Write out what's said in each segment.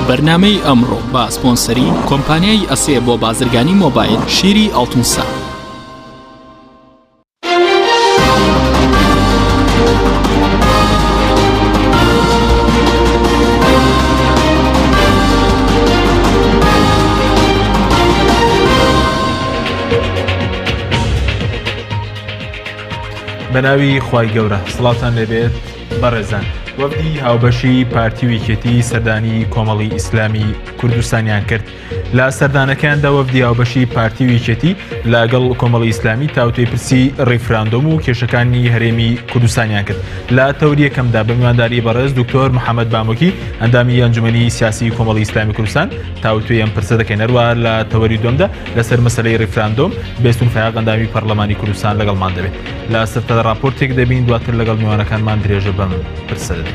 بەرنامەی ئەمڕۆ بە سپۆنسەری کۆمپانیای ئەسێ بۆ بازرگانی مۆبایل شیری ئەڵتونسا. بەناوی خوای گەورە سڵاتان لێبێت بەڕێزان. وەفدی هاوبەشی پارتی و یەکێتی سەردانی کۆمەڵی ئیسلامی کوردستانیان کرد. لە سەردانەکاندا وەفدی هاوبەشی پارتی و یەکێتی لەگەڵ کۆمەڵی ئیسلامی تاوتوێ پرسی ڕیفراندۆم و کێشەکانی هەرێمی کوردستانیان کرد. لە تەوری یەکەمدا بە میوانداری بەڕێز دکتۆر محەممەد بامۆکی ئەندامی ئەنجومەنی سیاسی کۆمەڵی ئیسلامی کوردستان تاوتوێ ئەم پرسە دەکەن. هەروە لە تەوەری دووەمدا لەسەر مەسەلەی ڕیفراندۆم بێستون فایاق ئەندامی پەرلەمانی کوردستان لەگەڵمان دەبێت. لە سەرەتا راپۆرتێک دەبین دواتر لەگەڵ میوانەکانمان درێژە بەم پرسە دەبێت.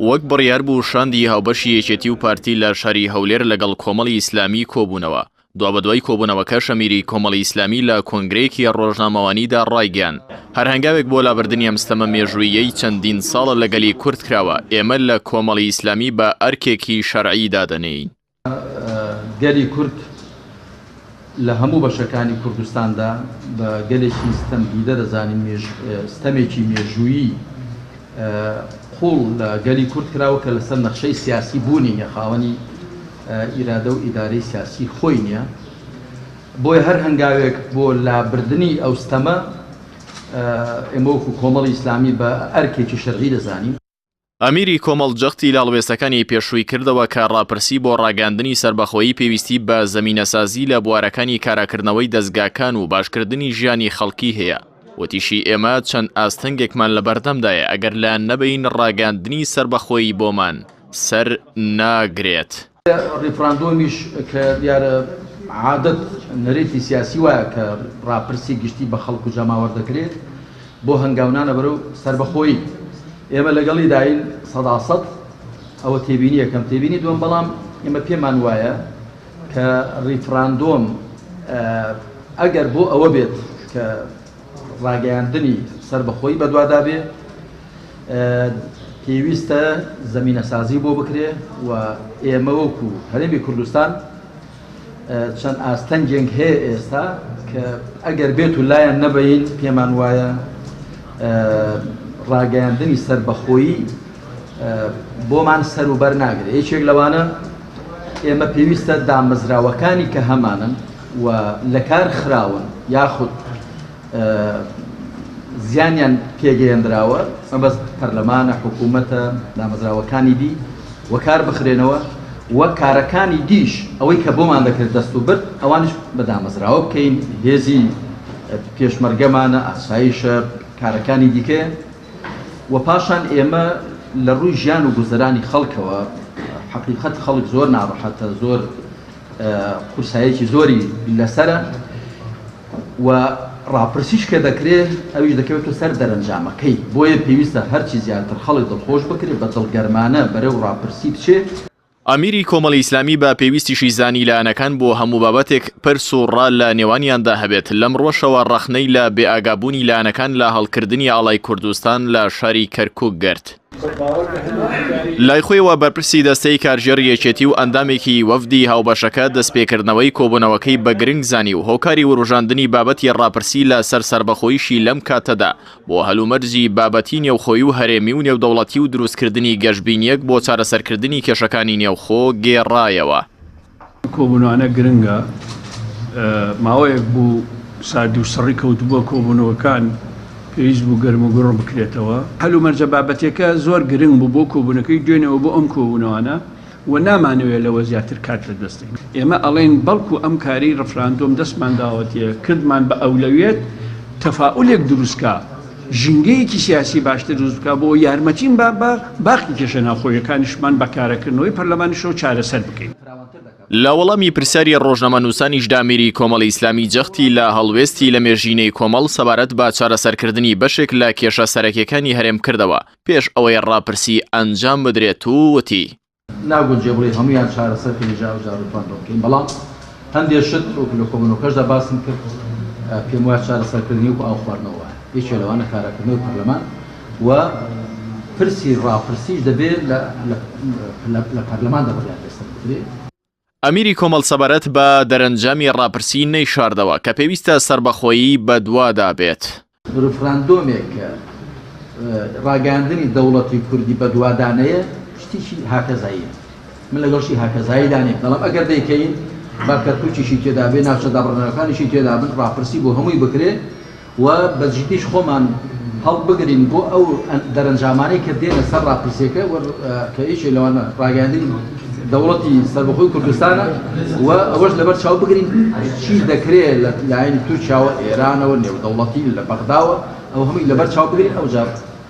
وەک بڕیار بوو شاندی هاوبەشی یەکێتی و پارتی لە شاری هەولێر لەگەڵ کۆمەڵی ئیسلامی کۆبوونەوە. دوابەدوای کۆبوونەوەکە شەمیری کۆمەڵی ئیسلامی لە کۆنگرەیەکی ڕۆژنامەوانیدا ڕایگەیاند. هەر هەنگاوێک بۆ لابردنی ئەمستەمە مێژوویەی چەندین ساڵە لە گەلی کورد کراوە، ئێمە لە کۆمەڵی ئیسلامی بە ئەرکێکی شەرعی دادەنین. گەلی کورد لە هەموو بەشەکانی کوردستاندا بە گەلێکی ستەمگیدە دەزانین ستەمێکی مێژوویی قوڵ لە گەلی کورد کراوە کە لەسەر نەخشەی سیاسی بوونی خاوەنی ئیرادە و ئیدارەی سیاسی خۆی نییە. بۆیە هەر هەنگاوێک بۆ لابردنی ئەو ستەمە ئێمە وەکو کۆمەڵی ئیسلامی بە ئەرکێکی شەرعی دەزانین. ئەمیری کۆمەڵ جەختی لاڵوێستەکانی پێشووی کردەوە کە ڕاپرسی بۆ ڕاگەاندنی سەربەخۆیی پێویستی بە زەمینەسازی لە بوارەکانی کاراکردنەوەی دەستگاکان و باشکردنی ژیانی خەڵکی هەیە. وتیشی ئێمە چەند ئاستەنگێکمان لە بەردەمدایە ئەگەر لایەن نەبین ڕاگەاندنی سەربەخۆیی بۆمان سەر ناگرێت. ڕیفراندۆمیش کە دیارە عادەت نەرێتی سیاسی وایە کە ڕاپرسی گشتی بە خەڵک و جەماوەڕ دەکرێت بۆ هەنگاونانە بەرەو سەربەخۆیی. ئێمە لەگەڵی داین 100% ئەوە تێبینی یەکەم. تێبینی دووەم بەڵام ئێمە پێمان وایە کە ڕیفراندۆم ئەگەر بۆ ئەوە بێت کە ڕاگەیاندنی سەربەخۆیی بەدوادا بێ پێویستە زەمینەسازی بۆ بکرێ و ئێمە وەکو هەرێمی کوردستان چەند ئاستەنگێک هەیە ئێستا کە ئەگەر بێت و لایەن نەبەین پێمان وایە ڕاگەیاندنی سەربەخۆیی بۆمان سەروبەر ناگرێت. یەکێک لەوانە ئێمە پێویستە دامەزراوەکانی کە هەمانن و لە کار خراون یاخود زیانیان پێگەیەندراوە مەبەست پەرلەمانە حکوومەتە دامەزراوەکانی دی وەکار بخرێنەوە وە کارەکانی دیش ئەوەی کە بۆمان دەکرێت دەست و برد ئەوانش بە دامەزراوە بکەین. هێزی پێشمەرگەمانە ئاسایشە کارەکانی دیکە و پاشان ئێمە لە ڕووی ژیان و گوزەرانی خەڵکەوە حقیقەت خەڵک زۆر ناڕەحەتە، زۆر قورسایەکی زۆری لەسەرە و ڕاپرسیش کە دەکرێت ئەویش دەکەوێتە سەر دەرەنجامەکەی. بۆیە پێویستە هەرچی زیاتر خەڵک دڵخۆش بکرێت بە دڵگەرمانە بەرەو ڕاپرسی بچێت. ئەمیری کۆمەڵی ئیسلامی بە پێویستیشی زانی لایەنەکان بۆ هەموو بابەتێک پرس و ڕا لە نێوانیاندا هەبێت. لەم ڕۆژەوە ڕەخنەی لە بێئاگابوونی لایەنەکان لە هەڵکردنی ئاڵای کوردستان لە شاری کەرکووک گرت. لای خۆیەوە بەرپرسی دەستەی کارژێر یەکێتی و ئەندامێکی وەفدی هاوبەشەکە دەستپێکردنەوەی کۆبوونەوەکەی بە گرنگ زانی و هۆکاری وروژاندنی بابەتی ڕاپرسی لە سەر سەربەخۆییشی لەم کاتەدا بۆ هەلومەرجی بابەتی نێوخۆیی و هەرێمی و نێودەوڵەتی و دروستکردنی گەشتبینیەک بۆ چارەسەرکردنی کێشەکانی نێوخۆ گێڕایەوە. کۆبوونەوانە گرنگە، ماوەیەک بوو ساردی و سڕی کەوت بووە کۆبوونەوەکان پێویست بوو گەرم و گوڕ بکرێتەوە. هەلومەرجە بابەتێکە زۆر گرنگ بوو بۆ کۆبوونەکەی دوێنەوە بۆ ئەم کۆبوونەوەانە و نامانەوێت لەوە زیاتر کات لە دەستین. ئێمە ئەڵێن بەڵکو ئەم کاری ڕەفراندۆم دەستمان داوەتیە کردمان بە ئەولەوێت تەفاعولێک دروستکە، ژینگەیەکی سیاسی باشتر دروستکە بۆ یارمەتیم بە باقی کێشە ناخۆیەکانیشمان بەکارەکردنەوەی پەرلەمانیشەوە چارەسەر بکەین. لە وەڵامی پرسیاری ڕۆژنامەنووسانیش دامیری کۆمەڵی ئیسلامی جەختی لە هەڵوێستی لە مێژینەی کۆمەڵ سەبارەت بە چارەسەرکردنی بەشێک لە کێشە سەرەکیەکانی هەرێم کردەوە پێش ئەوەی ڕاپرسی ئەنجام بدرێت و وتی ناگونجێ بڵێ هەمویان چارەسەرکردنی جاروجاروتوان بکەین، بەڵام هەندێک شت لە کۆبوونەوەکەشدا باسم کرد پێم وایە چارەسەرکردنی و ئاو خواردنەوە یەکێ لەوانە کارەکردنەوەی پەرلەمان و پرسی ڕاپرسیش دەبێت لە پەرلەماندا بەڕێوەبەست بکرێت. ئەمیری کۆمەڵ سەبارەت بە دەرەنجامی ڕاپرسی نەیشاردەوە کە پێویستە سربەخۆیی بە دوادا بێت. ڕفراندۆمێک کە ڕاگەاندنی دەوڵەتی کوردی بە دووادانەیە شتێکی هاکەزاییە. من لەگەڵشی هاکەزایی دانێ بەڵام ئەگەر دەیکەین باکەرتوچیشی تێدا بێ ناوچە دابڕێنەرەکانیشی تێدا بن ڕاپرسی بۆ هەمووی بکرێت و بەجددیش خۆمان هەڵ بگرین بۆ ئەو دەرەنجامانەی کە دێنە سەر ڕاپرسیەکە کە ئیشی لەوانە ڕاگەاندنی دەوڵەتی سەربەخۆی کوردستانە و ئەوەش لەبەر چاو بگرین چی دەکرێت لە لایەنی تورکیاوە ئێرانەوە نێودەوڵەتی لە بەغداوە ئەو هەمووی لەبەر چاو بگرین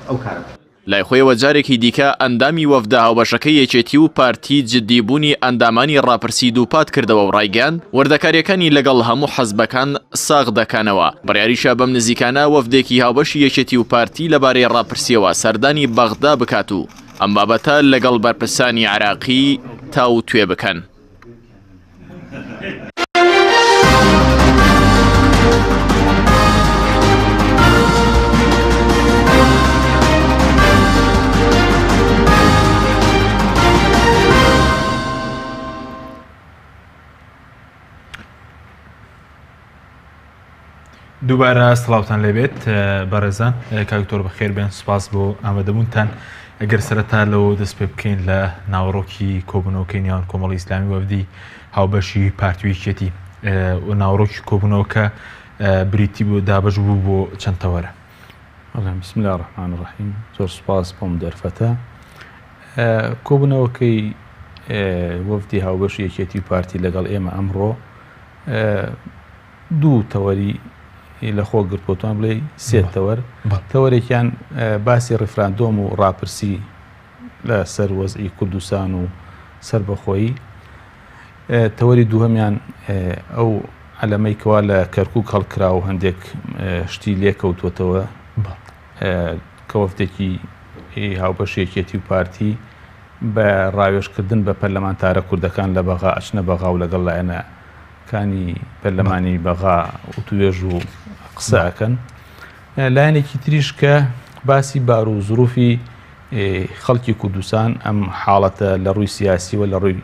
ئەو کارە. لای خۆیەوە جارێکی دیکە ئەندامی وەفدە هاوبەشەکەی یەکێتی و پارتی جددیبوونی ئەندامانی ڕاپرسی دووپات کردەوە و ڕایگەان وەردەکاریەکانی لەگەڵ هەموو حەزبەکان ساغ دەکەنەوە. بڕیاریشە بەم نزیکانە وەفدێکی هاوبەشی یەکێتی و پارتی لەبارەی ڕاپرسیەوە سەردانی بەغدا بکات و ئەم بابەتە لەگەڵ بەرپرسانی عراقی تاو توێ بکەن. دووبارە سڵاوتان لێبێت بەڕێزان کاکتۆر بەخێر بێن سوپاس بۆ ئامادەبوونتان. ئەگەر سەرەتا لەوە دەست پێ بکەین لە ناوڕۆکی کۆبوونەوەکەی نێوان کۆمەڵی ئیسلامی وەفدی هاوبەشی پارتی یەکێتی و ناوڕۆکی کۆبوونەوەکە بریتی بۆ دابەش بوو بۆ چەند تەوەرە. بسم الله الرحمن الرحیم. زۆر سوپاس بۆم دەرفەتە. کۆبوونەوەکەی وەفدی هاوبەشی یەکێتی و پارتی لەگەڵ ئێمە ئەمڕۆ دوو تەوەری لە خۆ گرتوتوان بڵێ سێ تەوەر. تەوەرێکیان باسی ڕفراندۆم و ڕاپرسی لە سەر وەزعی کوردستان و سربەخۆیی. تەوەری دووهەمیان ئەو عەلەمەی کەوا لە کەرکووک هەڵکرا و هەندێک شتی لێکەوتوتەوە کە وەفدێکی هاوبەشی یەکێتی و پارتی بە ڕاوێژکردن بە پەرلەمانتارە کوردەکان لە بەغا ئەچنە بەغا و لەگەڵ لایەنەکانی پەرلەمانی بەغا وتوێژ و قسەکەن. لایەنێکی تریش کە باسی بار و زروفی خەڵکی کوردستان ئەم حاڵەتە لە ڕووی سیاسیوە لە ڕووی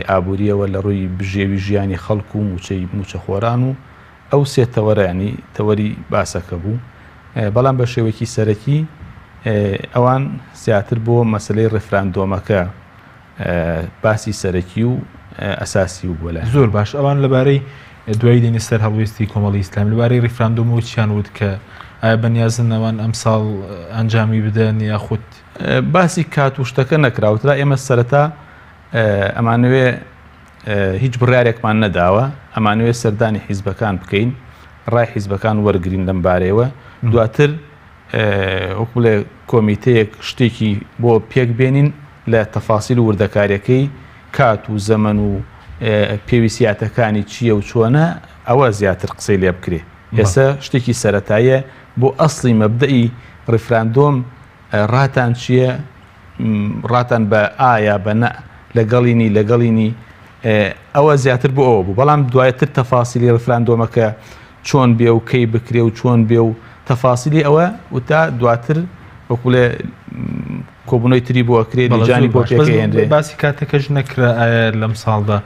ئابوووریەوە لە ڕووی بژێوی ژیانی خەڵک و موچە خۆران و ئەو سێ تەوەرانی تەوەری باسەکە بوو. بەڵام بە شێوەیەکی سەرەکی ئەوان زیاتر بۆ مەسلەی ڕفراندۆمەکە باسی سەرەکی و ئەساسی و بۆلای. زۆر باش. ئەوان لەبارەی دوای دێنی سەر هەڵویستی کۆمەڵی ئیسلامی لەبارەی ڕفراندۆم و چیان وت کە ئایا بەنیازن ئەوان ئەم ساڵ ئەنجامی بدەن یاخود باسی کات و شتەکە نەکراوترا. ئێمە سەرەتا ئەمانوێ هیچ بڕیارێکمان نەداوە، ئەمانوێ سەردانی حیزبەکان بکەین، ڕای حیزبەکان وەرگرین لەم بارەیەوە. دواتر وەکو لە کۆمیتەیەک شتێکی بۆ پێک بێنین لە تەفاسیل و وردەکاریەکەی کات و زەمن و پێویستیاتەکانی چییە و چۆنە ئەوە زیاتر قسەی لێ بکرێ. ئێستا شتێکی سەرەتایە بۆ ئەسڵی مەبدەئی ڕفراندۆم ڕاتان چییە، ڕاتان بە ئایا بە نە لەگەڵینی ئەوە زیاتر بۆ ئەوە بوو. بەڵام دوایەتر تەفاسیلی ڕفراندۆمەکە چۆن بێ و کەی بکرێ و چۆن بێ و تەفاسیلی ئەوە وتا دواتر وەکو لێ کۆبوونەوەی تری بۆ ئەکرێت جانی بۆ پێکەهێنرێ. باسی کاتەکەش نەکرا لەم ساڵدا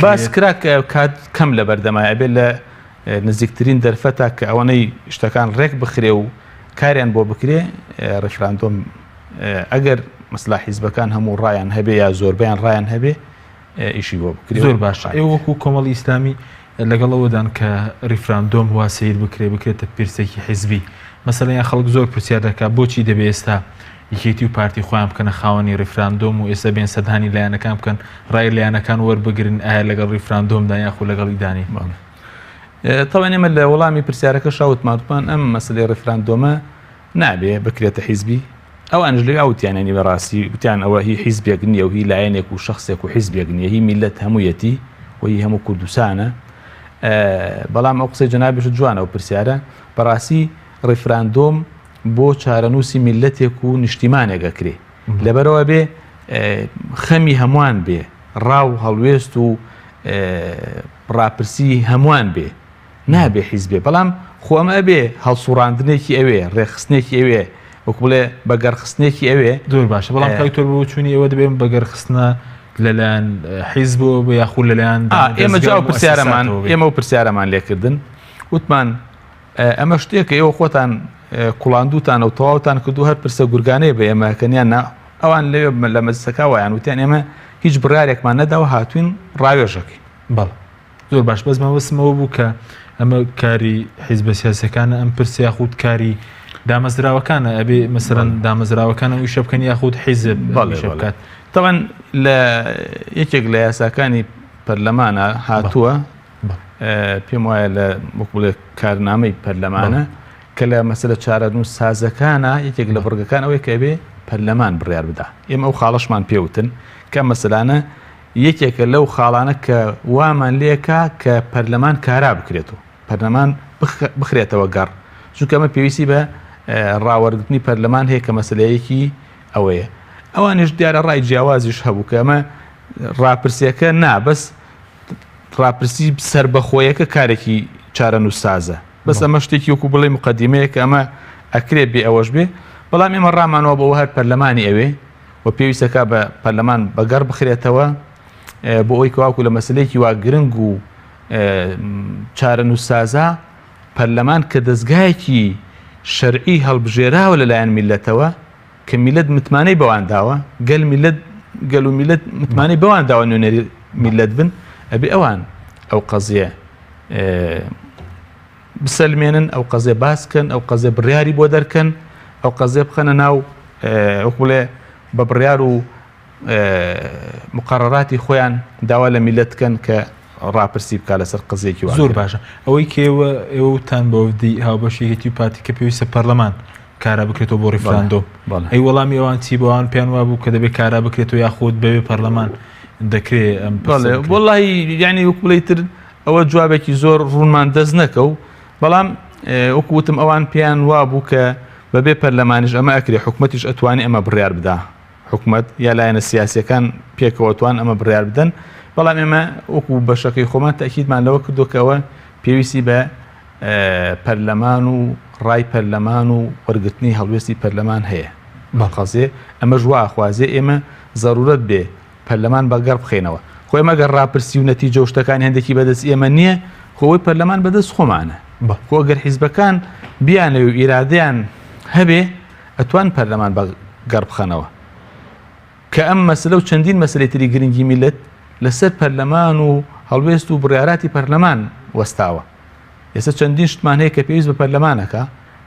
باس کرا کات کەم لە بەردەمایە بێت لە نزیکترین دەرفەتە کە ئەوەنەی شتەکان ڕێک بخرێ و کاریان بۆ بکرێ ڕفراندۆم ئەگەر مەسلا حیزبەکان هەموو ڕایان هەبێ یا زۆربیان ڕایان هەبێ ئیشی بۆ بکرێ. زۆر باش. ئێوە وەکو کۆمەڵی ئیسلامی لەگەڵەوەدان کە ڕیفراندۆم وا سیر بکرێتە پیرسێکی حیزبی مەسەلەن خەڵک زۆر پرسیار دەکات بۆچی دەبێت ئێستا یەکێتی و پارتی خۆیان بکەنە خاوەنی ڕیفراندۆم و ئێستا بێن سەدانی لایەنەکان بکەن ڕای لایەنەکان وەربگرن ئایا لەگەڵ ڕیفراندۆمدا یاخۆ لەگەڵی دانی. تەوان ئێمە لە وەڵامی پرسیارەکە شاوتمانوتمان ئەم مەسلەی ڕیفراندۆمە نابێ بکرێتە حیزبی. ئەوانش لێ ئەوتیانێنی بەڕاستی وتیان ئەوە هی حیزبێک نییە و هی لایەنێک و شخصێک و حیزبێک نییە، هی میلەت هەموویەتی و هی هەموو کوردستانە. بەڵام ئەو قسەی جەنابیش جوانە و پرسیارە بەڕاستی ڕیفراندۆم بۆ چارەنووسی میلەتێک و نیشتیمانێک ئەکرێ لەبەرەوە بێ خەمی هەمووان بێ، ڕاو هەڵوێست و ڕاپرسی هەمووان بێ، نابێ حیزبێ. بەڵام خۆ ئەمە بێ هەڵسوڕاندنێکی ئەوێ، ڕێخستنێکی ئەوێ وەکو بڵێ بەگەڕخستنێکی ئەوێ زۆر باشە بەڵام کاکتۆر بۆ چوونی ئەوە دەبێن بەگەڕخستنە لەلایەن حیزب بۆ یاخود لەلایەن ئێمە جاو پرسیارەمان ئێمە و پرسیارەمان لێکردن وتمان ئەمە شتێکە ئێوە خۆتان کوڵاندوتان و تەواوتان کردو هەر پرسە گورگانەیە بە ئێمەکەنیان ئەوان لەوێ لە مەجلسەکەوایان وتیان ئێمە هیچ بڕارێکمان نەداوە هاتوین ڕاوێژەکەی بەڵ زۆر باش بەس مەوەسمەوە بوو کە ئەمە کاری حیزبە سیاسەکانە ئەم پرسە یاخود کاری دامەزراوەکانە ئەبێ مەسەرەن دامەزراوەکانە وی شەبکەنی یاخود حیزب بکات تەوان لە یەکێک لە یاساکانی پەرلەمانە هاتووە پێم وایە لە وەکوڵێ کارنامەی پەرلەمانە کە لە مەسەلە چارەنووس سازەکانە یەکێک لە بڕگەکان ئەوەی کە بێ پەرلەمان بڕیار بدا ئێمە ئەو خاڵەشمان پێوتن کە مەسەلانە یەکێکە لەو خاڵانە کە وامان لێکا کە پەرلەمان کارا بکرێتەوە پەرلەمان بخرێتەوە گەڕ چونکە ئەمە پێویستی بە ڕاوەرگرتنی پەرلەمان هەیە کە مەسەلەیەکی ئەوەیە ئەوانش دیارە ڕای جیاوازیش هەبوو کە ئەمە ڕاپرسیەکە نابەس ڕاپرسی سربەخۆیەکە کارێکی چارەنووس سازە بەس ئەمە شتێکی وەکو بڵێ مقدمەیە کە ئەمە ئەکرێت بێ ئەوەش بێ بەڵام ئێمە ڕامانەوە بەوە هەر پەرلەمانی ئەوێ و پێویستەکە بە پەرلەمان بەگەڕ بخرێتەوە بۆ ئەوی کەواکو لە مەسلەیەکی وا گرنگ و چارەنووس سازە پەرلەمان کە دەستگایەکی شەرعی هەڵبژێراوە لەلایەن میلەتەوە کە میلەت متمانەی بەوان داوە گەل و میلەت متمانەی بەوان داوە نوێنەری میلەت بن ئەبێ ئەوان ئەو قەزیە بسەلمێنن ئەو قەزێ باسکەن ئەو قەزێ بڕیاری بۆ دەرکەن ئەو قەزێ بخەنە ناو وەکوڵێ بە بڕیار و مقرراتی خۆیان داوا لە میلەتکەن کە ڕاپرسی بکە لەسەر قزێکی زۆر باشە ئەوەی کێوە ئێوەتان بەودی هاوبەشێتی و پارتی کە پێویستە پەرلەمان کارا بکرێتەوە بۆ ڕیفراندۆ ئەی وەڵامی ئەوان چی بۆوان پێیان وا بوو کە دەبێت کارا بکرێتەوە یاخود بەوێ پەرلەمان دەکرێت وەڵی یعنی وەکوڵیتر ئەوە جوابێکی زۆر ڕوونمان دەست نەکە و بەڵام وەکوتم ئەوان پێیان وا بوو کە بەبێ پەرلەمانیش ئەمە ئەکرێ حکومەتیش ئەتوانی ئەمە بڕیار بدا حکومەت یا لایەنە سیاسیەکان پێکەوەتوان ئەمە بڕیار بدەن بەڵام ئێمە وەکو بەشەکەی خۆمان تاکیدمان لەوە کردوکەوە پێویستی بە پەرلەمان و ڕای پەرلەمان و وەرگرتنی هەڵوێستی پەرلەمان هەیە بەقەزێ ئەمە ژواخوازێ ئێمە ضرورەت بێ پەرلەمان بەگەڕ بخێنەوە خۆ ئێمە گەر ڕاپرسی و نەتیجە و شتەکانی هەندێکی بەدەست ئێمە نییە خۆی پەرلەمان بەدەست خۆمانە خۆ گەر حیزبەکان بیانەوە و ئیرادیان هەبێ ئەتوان پەرلەمان بەگەڕ بخەنەوە کە ئەم مەسلە و چەندین مەسلەی تری گرنگی میلەت لەسەر پەرلەمان و هەڵوێست و بڕیاراتی پەرلەمان وەستاوە ئێستا چەندین شتمان هەیە کە پێویست بە پەرلەمانەکە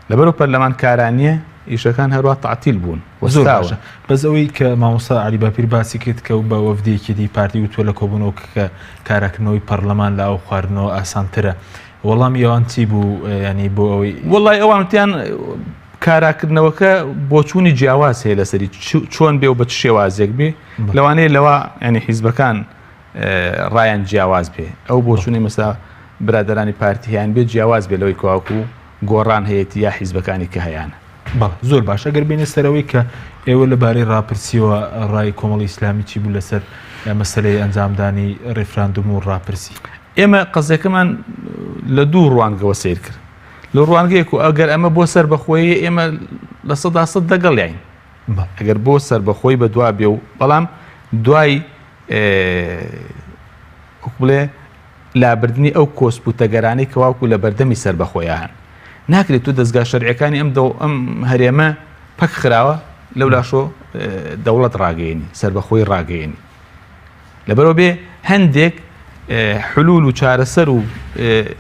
لەبەرەوە پەرلەمان کارانیە ئیشەکان هەروە تەعتیل بوون وەستاوە بەس ئەوەی کە مامۆستا عەلی باپیر باسی کرد کە بە وەفدێکی دی پارتی و تۆ لە کۆبوونەوە کە کارەکردنەوەی پەرلەمان لە ئەو خواردنەوە ئاسانترە وەڵامی ئەوان چی بوو ینی بۆ ئەوەی وەڵی ئەوانتیان کاراکردنەوەکە بۆچوونی جیاواز هەیە لەسەری چۆن بێ و بە چ شێوازێک بێ لەوانەیە لەوە ینی حیزبەکان ڕایان جیاواز بێ ئەو بۆچوونی مەسا برادرانی پارتییان بێت جیاواز بێ لەوەی کواکو گۆڕان هەیەی یا حیزبەکانی کە هەیەە زۆر باش ئەگەر بینێ سەرەوەی کە ئێوە لەبارەی ڕاپرسیەوە ڕای کۆمەڵی ئیسلامی چی بوو لەسەر مەسەلەی ئەنجامدانی ڕێفراندوم و ڕاپرسی ئێمە قەزەکەمان لە دوو ڕوانگەوە سیر کرد لە ڕوانگەیەک و ئەگەر ئەمە بۆ سەر بەخۆی ئێمە لە 100% دەگەڵ یاین ئەگەر بۆ سەر بەخۆی بە دوا بێ و بەڵام دوای بڵێ لابردنی ئەو کۆسپوتەگەرانەی کەواکو لە بەردەمی سەر بەخۆیان ناکرێت تو دەستگا شەرعیەکانی ئەم هەرێمە پەک خراوە لەولاشۆ دەوڵەت ڕاگەیەنی سەر بەخۆی ڕاگەیەنی لەبەرەوە بێ هەندێک حلول و چارەسەر و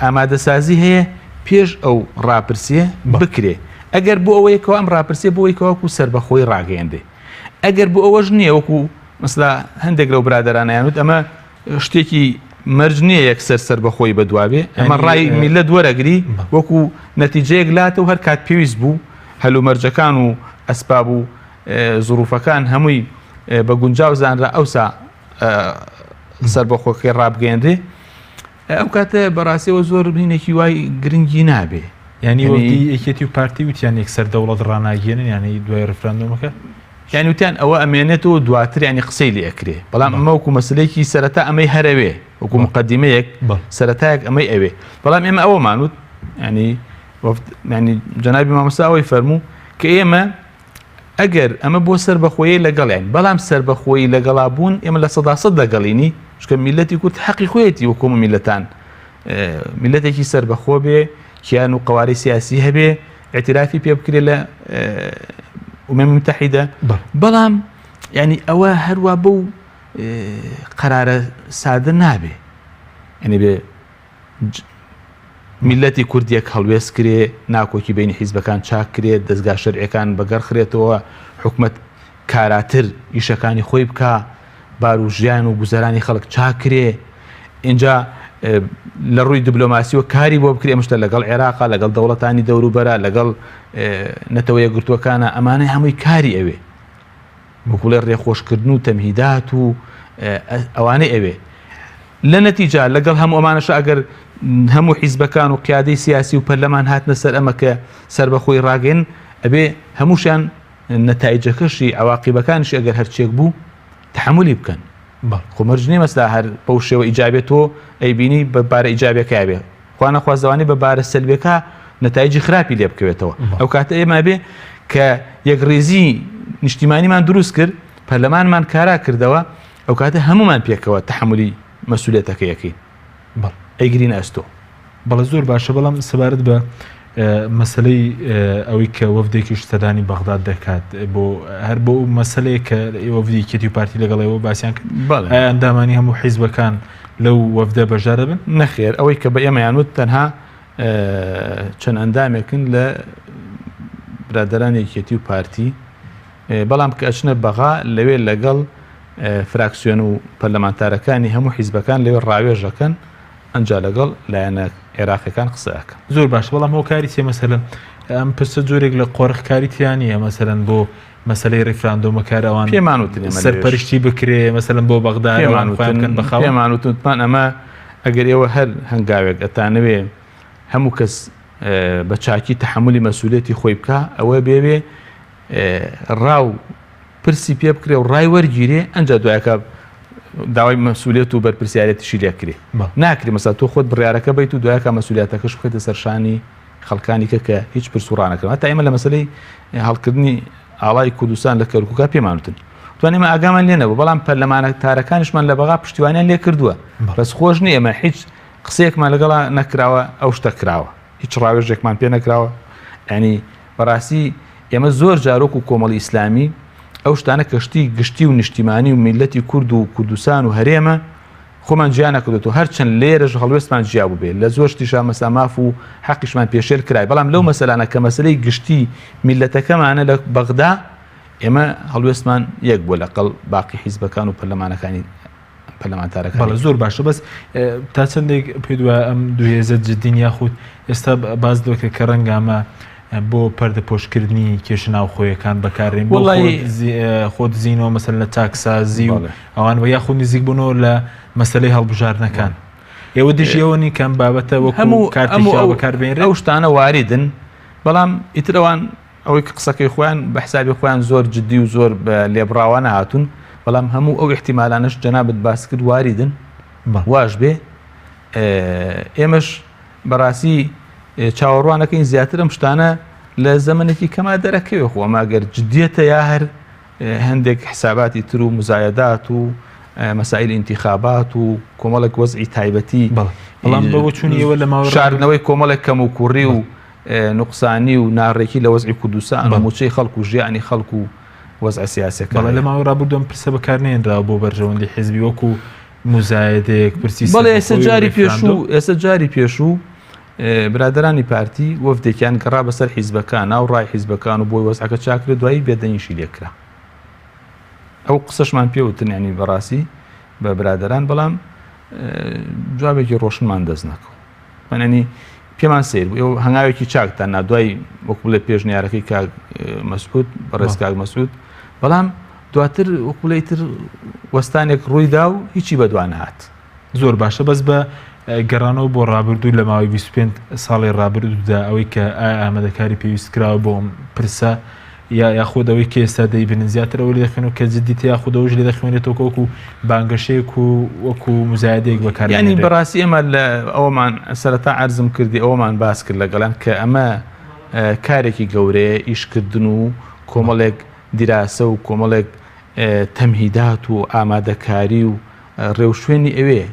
ئامادەسازی هەیە پێش ئەو ڕاپرسیە بکرێ ئەگەر بۆ ئەوەیەکەوە ئەم ڕاپرسیە بۆی کەواکو سەر بەخۆی ڕاگەیەندێ ئەگەر بۆ ئەوەش نییە وەکو مەسلا هەندێک لەو برادرانیانوت ئەمە شتێکی مەرج نییە یەکسەر سەر بەخۆی بەدوابێ ئەمە ڕای میلەت وەرەگری وەکو نەتیجەیەک لاتە و هەر کات پێویست بوو هەلومەرجەکان و ئەسباب و زروفەکان هەمووی بە گونجاو زانرا ئەوسا سەر بەخۆکەی ڕابگەیەندێ ئەو کاتە بەڕاستیەوە زۆر بینێکی وای گرنگی نابێ ینی وەفدی یەکێتی و پارتی وتیان یەکسەر دەوڵەت ڕاناگەێنن یانەی دوای ڕفراندۆمەکە یانی وتیان ئەوە ئەمێنێتەوە دواتر ینی قسەی لێ ئەکرێ بەڵام ئەمە وەکو مەسلەیەکی سەرەتا ئەمەی هەرەوێ وەکو مقدمەیەک سەرەتایەک ئەمەی ئەوێ بەڵام ئێمە ئەوەمانوت ینی جەنابی مامۆستا ئەوەی فەرموو کە ئێمە ئەگەر ئەمە بۆ سربەخۆیی لەگەڵیان بەڵام سربەخۆیی لەگەڵا بوون ئێمە لە 100% لەگەڵینی چکە میلەتی کورد حەقی خۆیەتی وەکۆمە میلەتان میلەتێکی سربەخۆ بێ کیان و قواری سیاسی هەبێ اعترافی پێ بکرێ لە ئومەمی متحیدە بەڵام ینی ئەوە هەروە بەو قەرارە سادە نابێ ئەنی بێ میلەتی کوردیەک هەڵوێست کرێ ناکۆکی بینی حیزبەکان چاک کرێت دەستگا شەرعیەکان بەگەڕخرێتەوە حکومت کاراتر ئیشەکانی خۆی بکە بار و ژیان و گوزەرانی خەڵک چاک کرێ اینجا لە ڕووی دیبلۆماسیەوە کاری بۆ بکرێ مشتە لەگەڵ عێراقا لەگەڵ دەوڵەتانی دەوروبەرە لەگەڵ نەتەوە یەکگرتووەکانە ئەمانەی هەمووی کاری ئەوێ بکوڵێ ڕێخۆشکردن و تەمهیدات و ئەوانەی ئەوێ لە نەتیجا لەگەڵ هەموو ئەمانەش ئەگەر هەموو حیزبەکان و قیادەی سیاسی و پەرلەمان هاتنە سەر ئەمە کە سربەخۆی ڕاگەن ئەبێ هەمووشیان نەتایجەکەشی عواقیبەکانشی ئەگەر هەرچێک بوو تحملی بکەن خۆمەرجنی مەسلا هەر بەو شێوە ئیجابێتەوە ئەیبینی بەبارە ئیجابەکە بێ خوا نەخوازەوانی بەبارە سلبێکە نەتایجی خراپی لێ بکەوێتەوە ئەو کاتە ئێمە بێ کە یەکڕێزی نیشتیمانیمان دروست کرد پەرلەمانمان کارا کردەوە ئەو کاتە هەمومان پێکەوە تحملی مەسئولێتەکە یەکەی ئەیگرین ئەستۆ بەڵە زۆر باشە بەڵام سەبارەت بە مەسلەی ئەوەی کە وەفدێکی سەردانی بەغداد دەکات بۆ هەر بۆ مەسلەیە کە وەفدی کێتی و پارتی لەگەڵەوە باسییان کرد ئەندامانی هەموو حیزبەکان لەو وەفدە بەژارە بن نەخێر ئەوەی کە بە ئێمەیانوت تەنها چەند ئەندامێکن لە برادرانی کێتی و پارتی بەڵام کە ئەچنە بەغا لەوێ لەگەڵ فراکسیۆن و پەرلەمانتارەکانی هەموو حیزبەکان لەوێ ڕاوێژەکەن ئەنجا لەگەڵ لایەنە عێراقیەکان قسەکە زۆر باش بەڵام ئەو کاری تێ مەسەلەن ئەم پرسە جۆرێک لە قۆڕخکاری تیانە مەسەلەن بۆ مەسلەی ڕێفراندۆمە کارەوان پێمانوتن سەرپەرشتی بکرێ مەسەلەن بۆ بەغداد پێمانوتمان ئەمە ئەگەر ئێوە هەر هەنگاوێک ئەتانەوێ هەموو کەس بە چاکی تحملی مەسئولێتی خۆی بکە ئەوە بێوێ ڕاو پرسی پێ بکرێ و ڕای وەرگیرێ ئەنجا دوایەکە داوای مەسئولێت و بەرپرسیارەتیشی لێ کرێ ناکری مەسا تۆ خۆت بڕیارەکە بیت و دوایەکە مەسئولێتەکەش بخێتە سەرشانی خەڵکانی کە هیچ پرسوڕانەکەن تا ئێمە لە مەسلەی هەڵکردنی ئاڵای کوردستان لە کەرکووکە پێمانوتن توانێمە ئاگامان لێ نەبوو بەڵام پەرلەمانە تارەکانیشمان لە بەغا پشتیوانیان لێ کردووە بەس خۆش نیە ئێمە هیچ قسەیەکمان لەگەڵا نەکراوە ئەو شتە کراوە هیچ ڕاوێژێکمان پێ نەکراوە ینی بەڕاستی ئێمە زۆر جارۆک و کۆمەڵی ئیسلامی ئەو شتانە کەشتی گشتی و نیشتیمانی و میلەتی کورد و کوردستان و هەرێمە خۆمان گیان نەکردێتەوە هەرچەند لێرەش هەڵوێستمان جیا بوو بێ لە زۆر شتیشا مەساماف و حەقیشمان پێشێل کرای بەڵام لەو مەسەلانە کە مەسلەی گشتی میلەتەکەمانە لە بەغدا ئێمە هەڵوێستمان یەک بووە لەقەڵ باقی حیزبەکان و پەرلەمانەکانی پەرلەمانتارەکان بەڵە زۆر باشە بەس تا چەندێک پێ دووە ئەم دوێزە جدین یاخود ئێستا باز دەکرێت کە ڕەنگامە بۆ پەردە پۆشکردنی کێشناو خۆیەکان بەکارێن خۆت زیینەوە مەسەر لە تاکسازی و ئەوان بە یاخود نزیک بوونەوە لە مەسلەی هەڵبژارنەکان ئێوە دژیەوەنی کەم بابەتە وەکو کارتیشا بەکاربێنرێ ئەو شتانە واریدن بەڵام ئیترەوان ئەوەی قسەکەی خۆیان بە حسابی خۆیان زۆر جددی و زۆر لێبراوانە هاتوون بەڵام هەموو ئەو احتیمالانش جەنابەت باس کرد واریدن واش بێ ئێمەش بەڕاستی چاوەڕوانەکەین زیاتر ئەم شتانە لە زەمنێکی کەما دەرەکەوێ خۆ ئەماگەر جددیەتە یا هەر هەندێک حساباتی تر و مزایدات و مەسائل انتخابات و کۆمەڵێک وەزعی تایبەتی بەڵام بەوە چوونیەوە لە ماوەی شاردنەوەی کۆمەڵێک کەم و کوڕی و نوقسانی و ناڕێکی لە وەزعی کوردستان و موچەی خەڵک و ژیانی خەڵک و وەزع سیاسەکە لە ماوەی ڕابردوم پرسە بەکارنێنراوە بۆ بەرژەوەندی حیزبی وەکو مزایدەیەک پرسی بەڵێ ئێستا جاری پێشوو برادرانی پارتی وەفدێکیان گەڕا بەسەر حیزبەکان ناو ڕای حیزبەکان و بۆی وەزعەکە چاکرێت دوایی بێدەنیشی لێکرا ئەو قسەشمان پێوتن ینی بەڕاستی بە برادران بەڵام جوابێکی ڕۆشنمان دەست نەکەوت مننی پێمان سیر بوو ئەو هەنگاوێکی چاکتان نادوای وەکو لە پێشنیارەکەی کاک مەسعود بەڕێز کاک مەسعود بەڵام دواتر وەکوولەی تر وەستانێک ڕوویدا و هیچی بەدوان هات زۆر باشە بەس بە گەڕانەوە بۆ ڕابردوو لە ماوەی 25 ساڵی ڕابردوودا ئەوەی کە ئامادەکاری پێویست کراوە بۆم پرسە یاخۆدەوەی کە ئێستا دەیبنن زیاتر ئەوە لێ دەخوێنەوە کە جددیت یاخودەوەش لێ دەخوێنێتەوە وەکو بانگەشەیەک و وەکو مزایدەیەک بەکار ینی بەڕاستی ئێمە لە ئەوەمان سەرەتا عەرزم کردی ئەوەمان باس کرد لەگەڵان کە ئەمە کارێکی گەورەیە ئیشکردن و کۆمەڵێک دیراسە و کۆمەڵێک تەمهیدات و ئامادەکاری و ڕێوشوێنی ئەوێ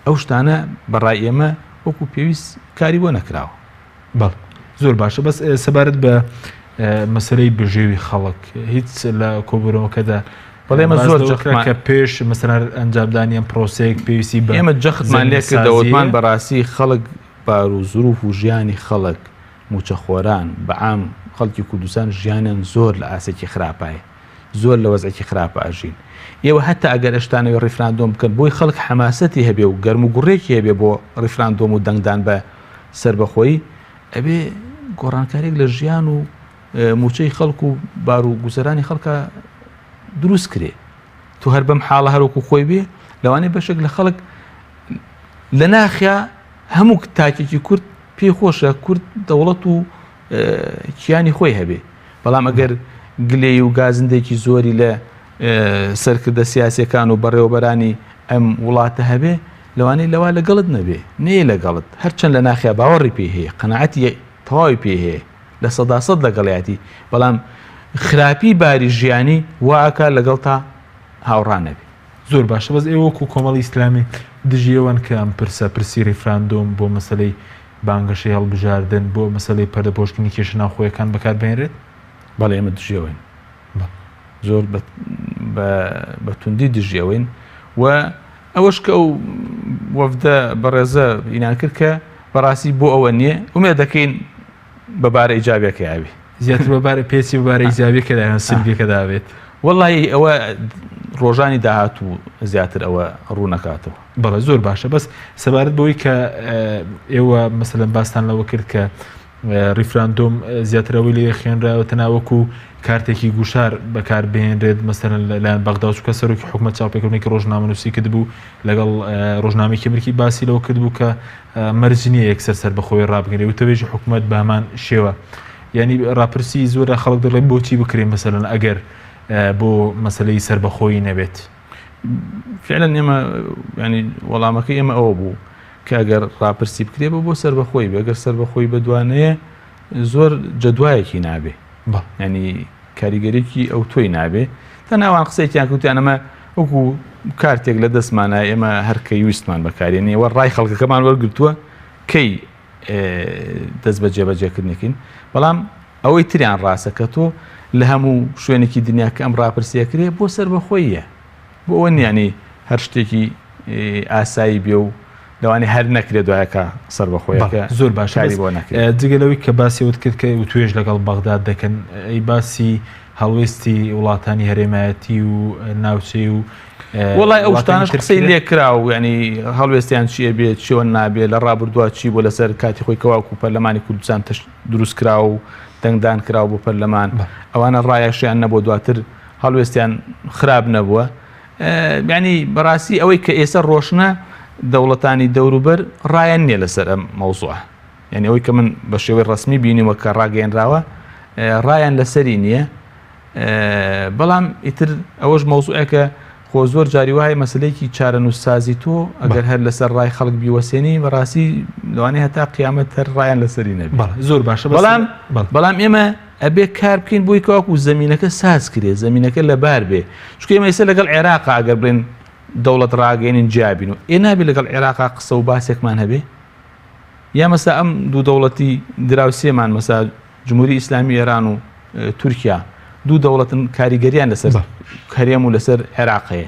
ئەو شتانە بەڕای ئێمە وەکو پێویست کاری بۆ نەکراوە. بەڵ زۆر باشە بەس سەبارەت بە مەسلەی بژێوی خەڵک هیچ لە کۆبوونەوەکەدا بەڵێمە زۆر کە پێش مەسەر ئەنجامدانیان پرۆسەیەک پێویستی بە ئێمە جەختمان لێ کردەوەمان بەڕاستی خەڵک بار و زروف و ژیانی خەڵک موچەخۆران بەعام خەڵکی کوردستان ژیانیان زۆر لە ئاسێکی خراپایە، زۆر لە وەزعێکی خراپە ئەژین. ئێوە هەتا ئەگەر ئەشتانەوە ڕیفراندۆم بکەن بۆی خەڵک حەماسەتی هەبێ و گەرم و گوڕێکی هەبێ بۆ ڕیفراندۆم و دەنگدان بە سربەخۆیی ئەبێ گۆڕانکارێک لە ژیان و موچەی خەڵک و بار و گوزەرانی خەڵکە دروست کرێ. تو هەر بەم حاڵە هەروەکو خۆی بێ لەوانەیە بەشێک لە خەڵک لە ناخیا هەموو تاکێکی کورد پێی خۆشە کورد دەوڵەت و کیانی خۆی هەبێ، بەڵام ئەگەر گلێ و گازندێکی زۆری لە سەرکردە سیاسەکان و بەڕێوەبەرانی ئەم وڵاتە هەبێ لەوانەیە لەوا لەگەڵت نەبێ نەیە لەگەڵت هەرچەند لە ناخیا باوەڕی پێ هەیە قەناعەتی تەواوی پێ هەیە لە 100% لەگەڵیاتی، بەڵام خراپی باری ژیانی واکە لەگەڵ تا هاوڕانەبێ. زۆر باشە بەس ئێوە وەکو کۆمەڵی ئیسلامی دژیەوەن کە ئەم پرسە پرسی ڕیفراندۆم بۆ مەسلەی بانگەشەی هەڵبژاردن بۆ مەسلەی پەردەپۆشتنی کێشە ناوخۆیەکان بەکاربێنرێت؟ بەڵێ ئێمە دژیەوەین زۆر بەتوندی دژیەوەین و ئەوەش کە ئەو وەفدە بەڕێزە ئینان کرد کە بەڕاستی بۆ ئەوە نییە ومێ دەکەین بەبارە ئیجابێکە یاوی زیاتر بەبارە پێچی بەبارە ئیجابێکەدا سلبیەکە داوێت. وەڵی ئەوە ڕۆژانی داهاتوو زیاتر ئەوە ڕوو نەکاتەوە. بەڵێ زۆر باشە بەس سەبارەت بۆی کە ئێوە مەسەلەن باستان لەوە کرد کە ریفراندۆم زیاترەوەی لێ خوێنراوە تەناوەکو کارتێکی گوشار بەکاربێنرێت مەسەلەن لەلایەن بەغدا و چووکە سەرۆکی حکومەت چاوپێکردنێکی ڕۆژنامەنووسی کردبوو لەگەڵ ڕۆژنامەیەکی ئەمریکی باسی لەوە کردبوو کە مەرج نییە یەکسەر سەر بەخۆی ڕابگەنێ و تەوێژی حکومەت بە هەمان شێوە ینی ڕاپرسی زۆرە خەڵک دەڵێن بۆچی بکرێن مەسەلەن ئەگەر بۆ مەسلەی سربەخۆیی نەبێت. فعلا ئێمە ینی وەڵامەکەی ئێمە ئەوە بوو کە ئەگەر ڕاپرسی بکرێ بۆ سربەخۆی بێ ئەگەر سربەخۆی بەدوانەیە زۆر جەدوایەکی نابێ ینی کاریگەرێکی ئەو تۆی نابێ تا ناوان قسەیان کوتیان ئەمە وەکو کارتێک لە دەستمانە ئێمە هەرکەی ویستمان بەکارێنەوە ڕای خەڵکەکەمان وەرگرتووە کەی دەست بە جێبەجێکردنێکین، بەڵام ئەوەی تریان ڕاستە کە تۆ لە هەموو شوێنێکی دنیا کە ئەم ڕاپرسیەکرێ بۆ سربەخۆیە بۆ ئەوە نیانی هەر شتێکی ئاسایی بێ و لەوانێ هەر نەکرێت دوایەکە سربەخۆیەکە زۆر باشاری بۆ نەکرێت. جگەلەوەی کە باسیەوت کرد کە و توێژ لەگەڵ بەغداد دەکەن ئەی باسی هەڵوێستی وڵاتانی هەرێمایەتی و ناوچەی و وڵای ئەو شتانش قسەی لێ کرا و ینی هەڵوێستیان چیە بێت چیوە نابێت لە ڕابردووە چی بۆ لەسەر کاتی خۆی کەواکو پەرلەمانی کوردستان دروست کرا و دەنگدان کراوە بۆ پەرلەمان ئەوانە ڕایەشیان نەبوو دواتر هەڵوێستیان خراپ نەبووە. ینی بەڕاستی ئەوەی کە ئێستا ڕۆشنە دەوڵەتانی دەوروبەر ڕایەن نییە لەسەر ئەم مەوزوعە، یعنی ئەوەی کە من بە شێوەی ڕسمی بینیوە کە ڕاگەیەنراوە ڕایان لەسەری نییە، بەڵام ئیتر ئەوەش مەوزوعەکە خۆ زۆر جاری وایە مەسلەیەکی چارەنووسسازی تۆ ئەگەر هەر لەسەر ڕای خەڵک بیوەسێنی بەڕاستی لەوانەیە هەتا قیامەت هەر ڕایان لەسەری نەبێت. زۆر باشە بەڵام ئێمە ئەبێ کار بکەین بۆی کەواکو زەمینەکە ساز کرێ زەمینەکە لەبار بێ چکە ئێمە ئێستا لەگەڵ عێراقا ئەگەر بڵێن دەوڵەت ڕاگەێنین جیابین و ئێ نابێت لەگەڵ عێراقا قسە و باسێکمان هەبێ یا مەسا ئەم دوو دەوڵەتی دراوسێمان مەسا جمهوری ئیسلامی ئێران و تورکیا دوو دەوڵەتن کاریگەریان لەسەر هەرێم و لەسەر عێراقەیە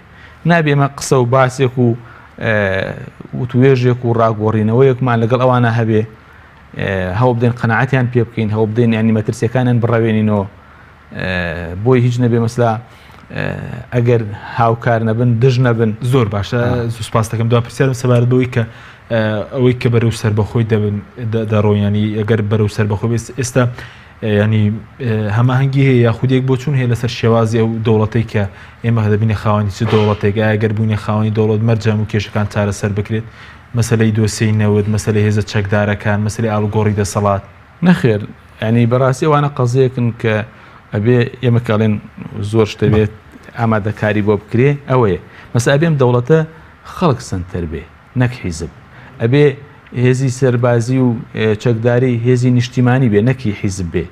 نابێ ئێمە قسە و باسێک و توێژێک و ڕاگۆڕینەوەیەکمان لەگەڵ ئەوانە هەبێ هەوڵ بدەین قەناعەتیان پێ بکەین هەوڵ بدەین ینی مەترسیەکانیان بڕەوێنینەوە بۆی هیچ نەبێ مەسلا ئەگەر هاوکار نەبن دژ نەبن. زۆر باشە سوپاس دەکەم دو پرسیارم سەبارەت بەوەی کە ئەوەی کە بەرەو سەربەخۆی دەڕۆیانی ئەگەر بەرەو سەربەخۆی بێت ئێستا ینی هەماهەنگی هەیە یاخودێک بۆ چون هەیە لەسەر شێوازی ئەو دەوڵەتەی کە ئێمە دەبینە خاوەنی چ دەوڵەتێک ئەگەر بوونی خاوەنی دەوڵەت مەرجەم و کێشەکان چارەسەر بکرێت مەسەلەی دۆسەی نەوت مەسەلەی هێزە چەکدارەکان مەسەلەی ئاڵوگۆڕی دەسەڵات نەخێر ینی بەڕاستی ئەوانە قەزەیەکن کە ئەبێ ئێمە کاڵێن زۆر شتە بێت ئامادەکاری بۆ بکرێ ئەوەیە مەسا ئەبێم دەوڵەتە خەڵک سنتەر بێ نەک حیزب ئەبێ هێزی سەربازی و چەکداری هێزی نیشتیمانی بێ نەکی حیزب بێ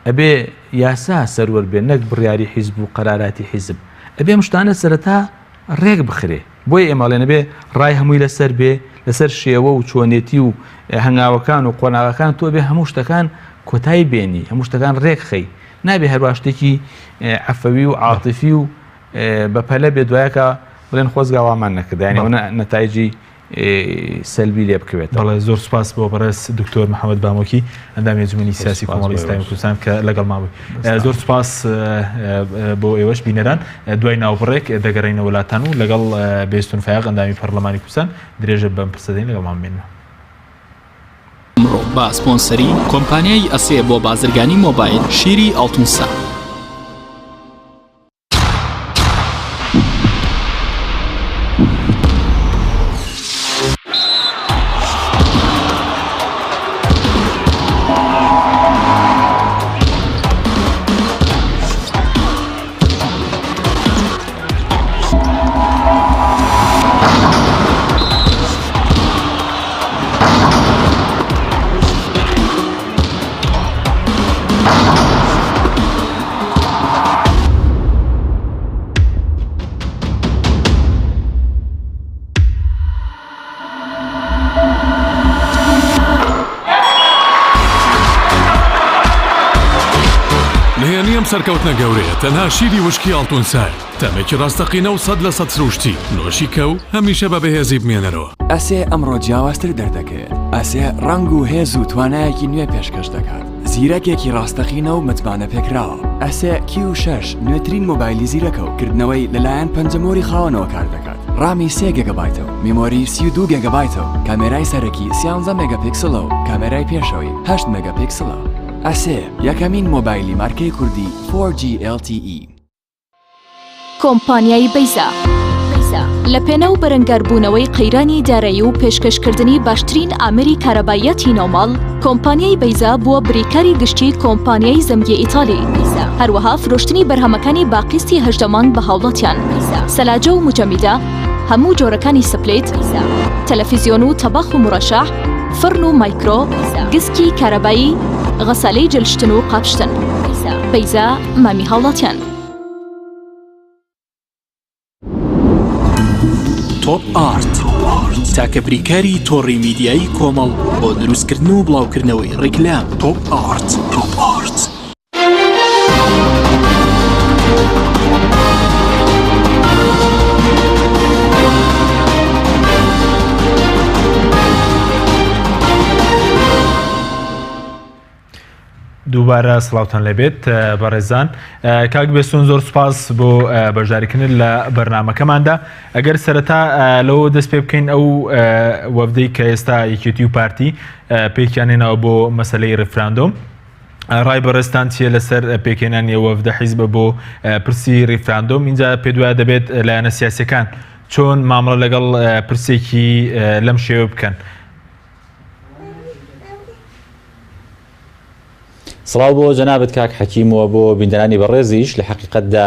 ئەبێ یاسا سەروەر بێ نەک بڕیاری حیزب و قەراراتی حیزب ئەبێ مشتانە سەرەتا ڕێک بخرێ بۆی ئێماڵێنە بێ ڕای هەمووی لەسەر بێ لەسەر شێوە و چۆنێتی و هەنگاوەکان و قۆناغەکان تۆ بێ هەموو شتەکان کۆتایی بێنی هەموو شتەکان ڕێک خەی نابێ هەروە شتێکی عەفەوی و عاتفی و بەپەلە بێ دوایەکە بڵێن خۆزگاوامان نەکردانی ئەوە نەتایجی سەلبی لێ بکەوێت. بەڵێ زۆر سپاس بۆ بەڕێز دکتۆر محەممەد بامۆکی ئەندامی ئەنجومەنی سیاسی کۆمەڵی ئیسلامی کوردستان کە لەگەڵ ماوەی زۆر سپاس بۆ ئێوەش بینەران دوای ناوبڕێک دەگەڕێنە وڵاتان و لەگەڵ بێستون فایق ئەندامی پەرلەمانی کوردستان درێژە بەم پرسەدەین لەگەڵمان بێنەوە. ئەمڕۆ با سپۆنسەری کۆمپانیای ئەسێ بۆ بازرگانی مۆبایل شیری ئەڵتونسا. سەرکەوتنە گەورەیە تەنها شیری وشکی ئەڵتونسای تەمێکی ڕاستەقینە و 100% سروشتی نۆشی کەو هەمیشە بە بەهێزی بمێنەرەوە. ئەسێ ئەمڕۆ جیاوازتر دەردەکەوێت. ئەسێ ڕنگ و هێز و توانایەکی نوێ پێشکەش دەکات. زیرەکێکی ڕاستەقینە و متمانە پێکراوە. ئەسێ Q6 نوێترین مۆبایلی زیرەکە و کردنەوەی لەلایەن پەنجەمۆری خاوەنەوە کار دەکات. ڕامی 3 گیگابایتە و میمۆری 32 گیگابایتە و کامێرای سەرەکی 13 مێگاپیکسڵە و کامێرای پێشەوەی 8 مێگاپیکسڵە. ئەسێ یەکەمین مۆبایلی مارکەی کوردی 4G LTE. کۆمپانیای بەیزا لە پێنە و بەرەنگاربوونەوەی قەیرانی دارایی و پێشکەشکردنی باشترین ئامری کارەبایەتی ناوماڵ کۆمپانیای بەیزا بووە بریکاری گشتی کۆمپانیای زەمگی ئیتالی هەروەها فرۆشتنی بەرهەمەکانی باقیستی هەژدەمان بە هاوڵاتیان سەلاجە و مجەمیدە هەموو جۆرەکانی سپلێت تەلەڤیزیۆن و تەبەخ و مڕەشەح فرن و مایکرۆ گسکی کارەبایی غەسالەی جلشتن و قاپشتن بەیزا مامی هاوڵاتیان. تۆپ ئارت تاکە بریکاری تۆڕی میدیایی کۆمەڵ بۆ دروستکردن و بڵاوکردنەوەی ڕیکلام. تۆپ ئارت. دووبارە سڵاوتان لەبێت بەڕێزان کاک بێستون زۆر سوپاس بۆ بەشداریکردن لە بەرنامەکەماندا ئەگەر سەرەتا لەوە دەست پێ بکەین ئەو وەفدەی کە ئێستا یەکێتی و پارتی پێکیانێنەوە بۆ مەسەلەی ڕێفراندۆم ڕای بەڕێستان چیە لەسەر پێکێنانی وەفدە حیزبە بۆ پرسی ڕێفراندۆم اینجا پێ دوایە دەبێت لایەنە سیاسیەکان چۆن مامەڵە لەگەڵ پرسێکی لەم شێوە بکەن. سڵاو بۆ جەنابەت کاک حەکیمەوە بۆ بیندەرانی بەڕێزیش لە حەقیقەتدا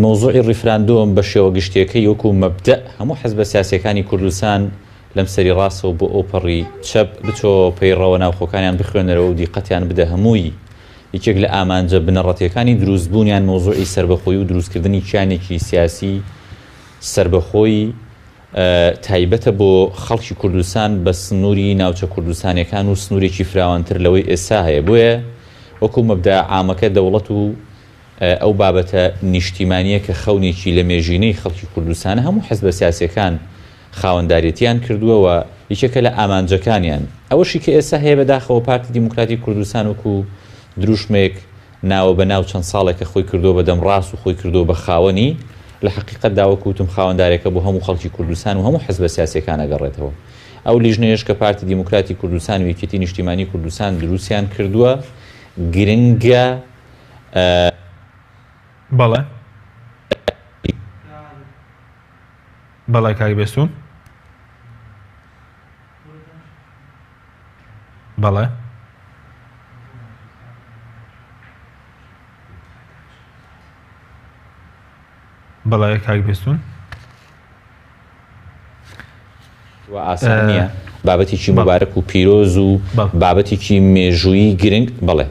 مۆزوعی ڕیفراندۆم بە شێوە گشتیەکەی وەکو مەبدە هەموو حەزبە سیاسیەکانی کوردستان لەم سەری ڕاستەوە بۆ ئۆپەڕی چەپ بچۆ پەیڕەوە ناوخۆکانیان بخوێنەرەوە و دیقەتیان بدە هەمووی یەکێک لە ئامانجە بنەڕەتیەکانی دروستبوونیان مۆزوعی سربەخۆیی و دروستکردنی کیانێکی سیاسی سربەخۆی تایبەتە بۆ خەڵکی کوردستان بە سنووری ناوچە کوردستانیەکان و سنوورێکی فراوانتر لەوەی ئێستا هەیە بۆیە وەکو مەبدا عامەکە دەوڵەت و ئەو بابەتە نیشتیمانیە کە خەونێکی لە مێژینەی خەڵکی کوردستانە هەموو حەزبە سیاسیەکان خاوەنداریەتیان کردووەوە یەکێکە لە ئامانجەکانیان ئەوەشی کە ئێستا هەیە بەداخەوە پارتی دیموکراتی کوردستان وەکو دروشمێک ناوە بە ناو چەند ساڵێکە خۆی کردو بە دەم ڕاست و خۆی کردو بە خاوەنی لە حقیقت داوەکوتم خاوەندارێکە بۆ هەموو خەڵکی کوردستان و هەموو حەزبە سیاسیەکان ئەگەڕێتەوە ئەو لیژنەیەش کە پارتی دیموکراتی کوردستان و یەکێتی نیشتیمانی کوردستان دروستیان کردووە گرنگە بەڵێ بەڵێ کاک بێستون بەڵێ بەڵێ کاک بێستون ئاسان نییە بابەتێکی مبارەک و پیرۆز و بابەتێکی مێژووی گرنگ بڵێ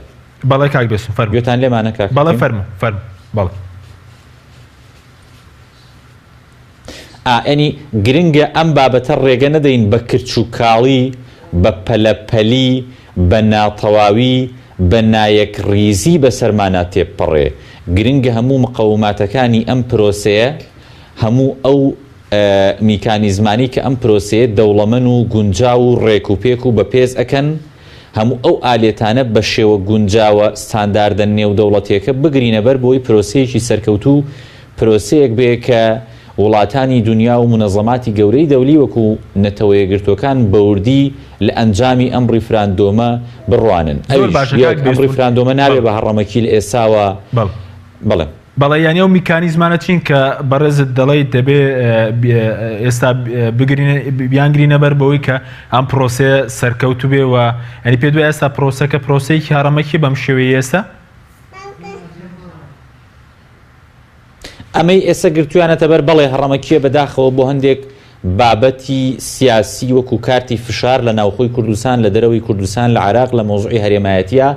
بەڵێ کاک بێسم فەرمو گوێتان لێمانە کاک بەڵێ فەرمو بەڵێ ئەنی گرنگە ئەم بابەتە ڕێگە نەدەین بە کرچ و کاڵی بە پەلەپەلی بە ناتەواوی بە نایەک ریزی بە سەرمانە تێپەڕێ گرنگە هەموو مقەوماتەکانی ئەم پرۆسەیە هەموو ئەو میکانیزمانی کە ئەم پرۆسەیە دەوڵەمەن و گونجاو و ڕێک و پێک و بە پێز ئەکەن هەموو ئەو ئالێتانە بە شێوە گونجاوە ستانداردە نێودەوڵەتیەکە بگرینە بەر بۆی پرۆسەیەکی سەرکەوتوو پرۆسەیەک بێ کە وڵاتانی دنیا و منەظەماتی گەورەی دەولی وەکو نەتەوە یەکگرتوەکان بەوردی لە ئەنجامی ئەم ڕیفراندۆمە بڕوانن ئەم ڕیفراندۆمە نابێ بە هەڕەمەکی لە ئێساوە بڵێ بەڵێ یانی ئەو میکانیزمانە چین کە بەڕێزت دەڵێیت دەبێ ئێستا بیانگرینە بەر بەوەی کە ئەم پرۆسەیە سەرکەوتو بێ و ئەنی پێ دوای ئێستا پرۆسەکە پرۆسەیەکی هەڕەمەکی بەم شێوەیە ئێستا ئەمەی ئێستا گرتویانەتە بەر بەڵێ هەڕەمەکیە بەداخەوە بۆ هەندێک بابەتی سیاسی وەکو کارتی فشار لە ناوخۆی کوردستان لە دەرەوەی کوردستان لە عێراق لە مۆزوعی هەرێمایەتیە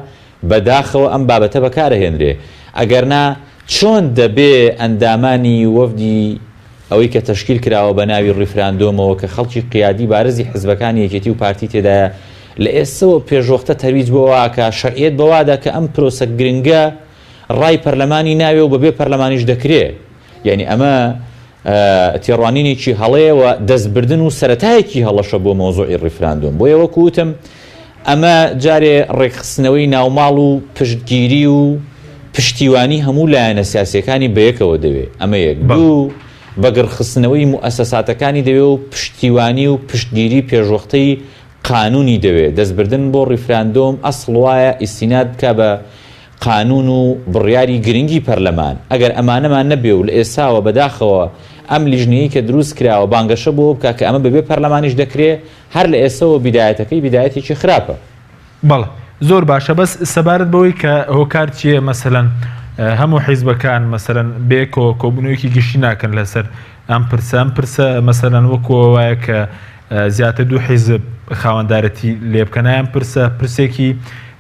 بەداخەوە ئەم بابەتە بەکارەهێنرێ ئەگەرنا چۆن دەبێ ئەندامانی وەفدی ئەوەی کە تەشکیل کراوە بە ناوی ڕیفراندۆمەوە کە خەڵکی قیادی بارزی حزبەکانی یەکێتی و پارتی تێدایە لە ئێستەوە پێشوەختە تەرویج بۆواکە شەرعیەت بەوادا کە ئەم پرۆسە گرنگە ڕای پەرلەمانی ناوێ و بەبێ پەرلەمانیش دەکرێت یعنی ئەمە تێڕوانینێکی هەڵەیەوە دەستبردن و سەرەتایەکی هەڵەشە بۆ مۆزوعی ڕیفراندۆم بۆ یەوە کووتم ئەمە جارێ ڕێکخستنەوەی ناوماڵ و پشتگیری و پشتیوانی هەموو لایەنە سیاسیەکانی بەیەکەوە دەوێت ئەمە یەک دوو بەگرخستنەوەی موئەسەساتەکانی دەوێت و پشتیوانی و پشتگیری پێشوەختەی قانونی دەوێت دەستبردن بۆ ڕیفراندۆم ئەسڵ وایە ئیسیناد بکە بە قانون و بڕیاری گرنگی پەرلەمان ئەگەر ئەمانەمان نەبێ و لە ئێساوە بەداخەوە ئەم لیژنەیە کە دروست کراوە بانگەشە بۆ بکە کە ئەمە بەبێ پەرلەمانیش دەکرێت هەر لە ئێساوە بیدایەتەکەی بیدایەتێکی خراپە بەڵێ زۆر باشە بەس سەبارەت بەوەی کە هۆکار چیە مەسەلەن هەموو حیزبەکان مەسەلەن بێکەوە کۆبوونەوەیکی گشتی ناکەن لەسەر ئەم پرسە مەسەلەن وەکووە وایە کە زیاتر دوو حیزب خاوەندارەتی لێ بکەنایان پرسێکی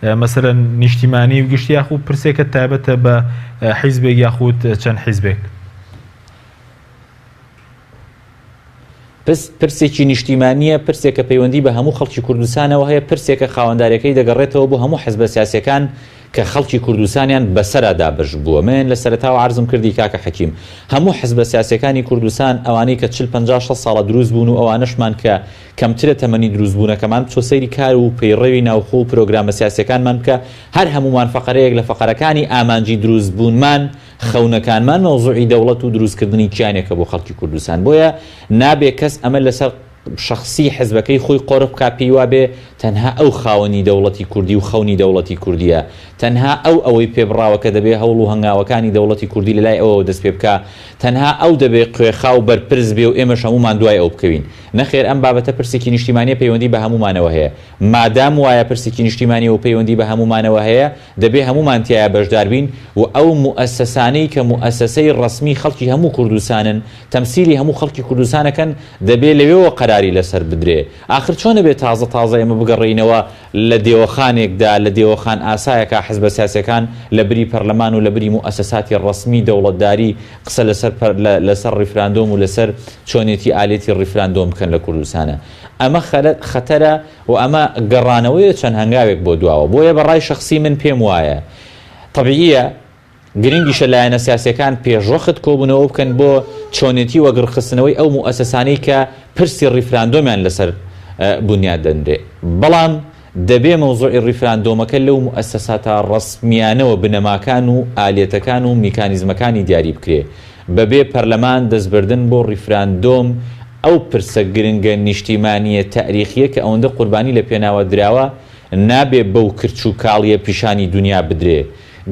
مەسەلەن نیشتیمانی و گشتی یاخود پرسێکە تایبەتە بە حیزبێک یاخود چەند حیزبێک پرسێکی نیشتیمانیە پرسێکە پەیوەندی بە هەموو خەڵکی کوردستانەوە هەیە پرسێکە خاوەندارەکەی دەگەڕێتەوە بۆ هەموو حیزبە سیاسیەکان کە خەڵکی کوردستانیان بەسەردا بەش بووە من لە سەرەتاوە عەرزم کردی کاکە حەکیم هەموو حیزبە سیاسیەکانی کوردستان ئەوانەی کە 40-50 ساڵە دروست بوون و ئەوانەشمان کە کەمترە تەمەنی دروست بوونەکەمان چۆ سەیری کار و پەیڕەوی ناوخۆ و پرۆگرامە سیاسیەکانمان بکە هەر هەمومان فەقەرەیەک لە فەقەرەکانی ئامانجی دروست بوونمان خەونەکانمان مەوزوعی دەوڵەت و دروستکردنی کیانێکە بۆ خەڵکی کوردستان بۆیە نابێ کەس ئەمە لەسەر شخصی حزبەکەی خۆی قۆرب کا پێی وابێ تەنها ئەو خاوەنی دەوڵەتی کوردی و خەونی دەوڵەتی کوردیە تەنها ئەوەی پێبراوەکە دەبێ هەوڵ و هەنگاوەکانی دەوڵەتی کوردی لەلای ئەوە دەست پێ بکە تەنها ئەو دەبێ قوێخا و بەرپرس بێ و ئێمەش هەمومان دوای ئەو بکەوین نەخێر ئەم بابەتە پرسێکی نیشتیمانیە پەیوەندی بە هەمومانەوە هەیە مادام وایە پرسێکی نیشتیمانی و پەیوەندی بە هەمومانەوە هەیە دەبێ هەمومان تایە بەشدار بین و ئەو موئەسسانەی کە موئەسسەی ڕەسمی خەڵکی هەموو کوردستانن تەمسیلی هەموو خەڵکی کوردستانەکەن دەبێ لەوێەوە قەراری لەسەر بدرێ آخر چۆنە بێت تازە ئێمە بگەڕێینەوە لە دێوەخانێکدا لە دێوەخان ئاسایەکە حزبە سیاسیەکان لە بری پەرلەمان و لە بری موئەسساتی ڕەسمی دەوڵەتداری قسە لەسەر ڕیفراندۆم و لەسەر چۆنێتی ئالێتی ڕیفراندۆم بکەن لە کوردستانە ئەمە خەتەرە و ئەمە گەڕانەوەی چەند هەنگاوێک بۆ دواوە بۆیە بەڕای شخصی من پێم وایە طبیعیە گرنگیشە لایەنە سیاسیەکان پێشڕەخت کۆبوونەوە بکەن بۆ چۆنێتی وەگرخستنەوەی ئەو موئەسسانەی کە پرسی ڕیفراندۆمیان لەسەر بنیاد دەنرێ بەڵام دەبێ مەوزوعی ڕیفراندۆمەکە لەو موئەسساساتە ڕەسمیانەوە بنەماکان و ئالێتەکان و میکانیزمەکانی دیاری بکرێ بەبێ پەرلەمان دەستبردن بۆ ڕیفراندۆم ئەو پرسە گرنگە نیشتیمانیە تاریخیە کە ئەوەندە قوربانی لە پێناوە دراوە نابێ بەو کرچ و کاڵیە پیشانی دنیا بدرێ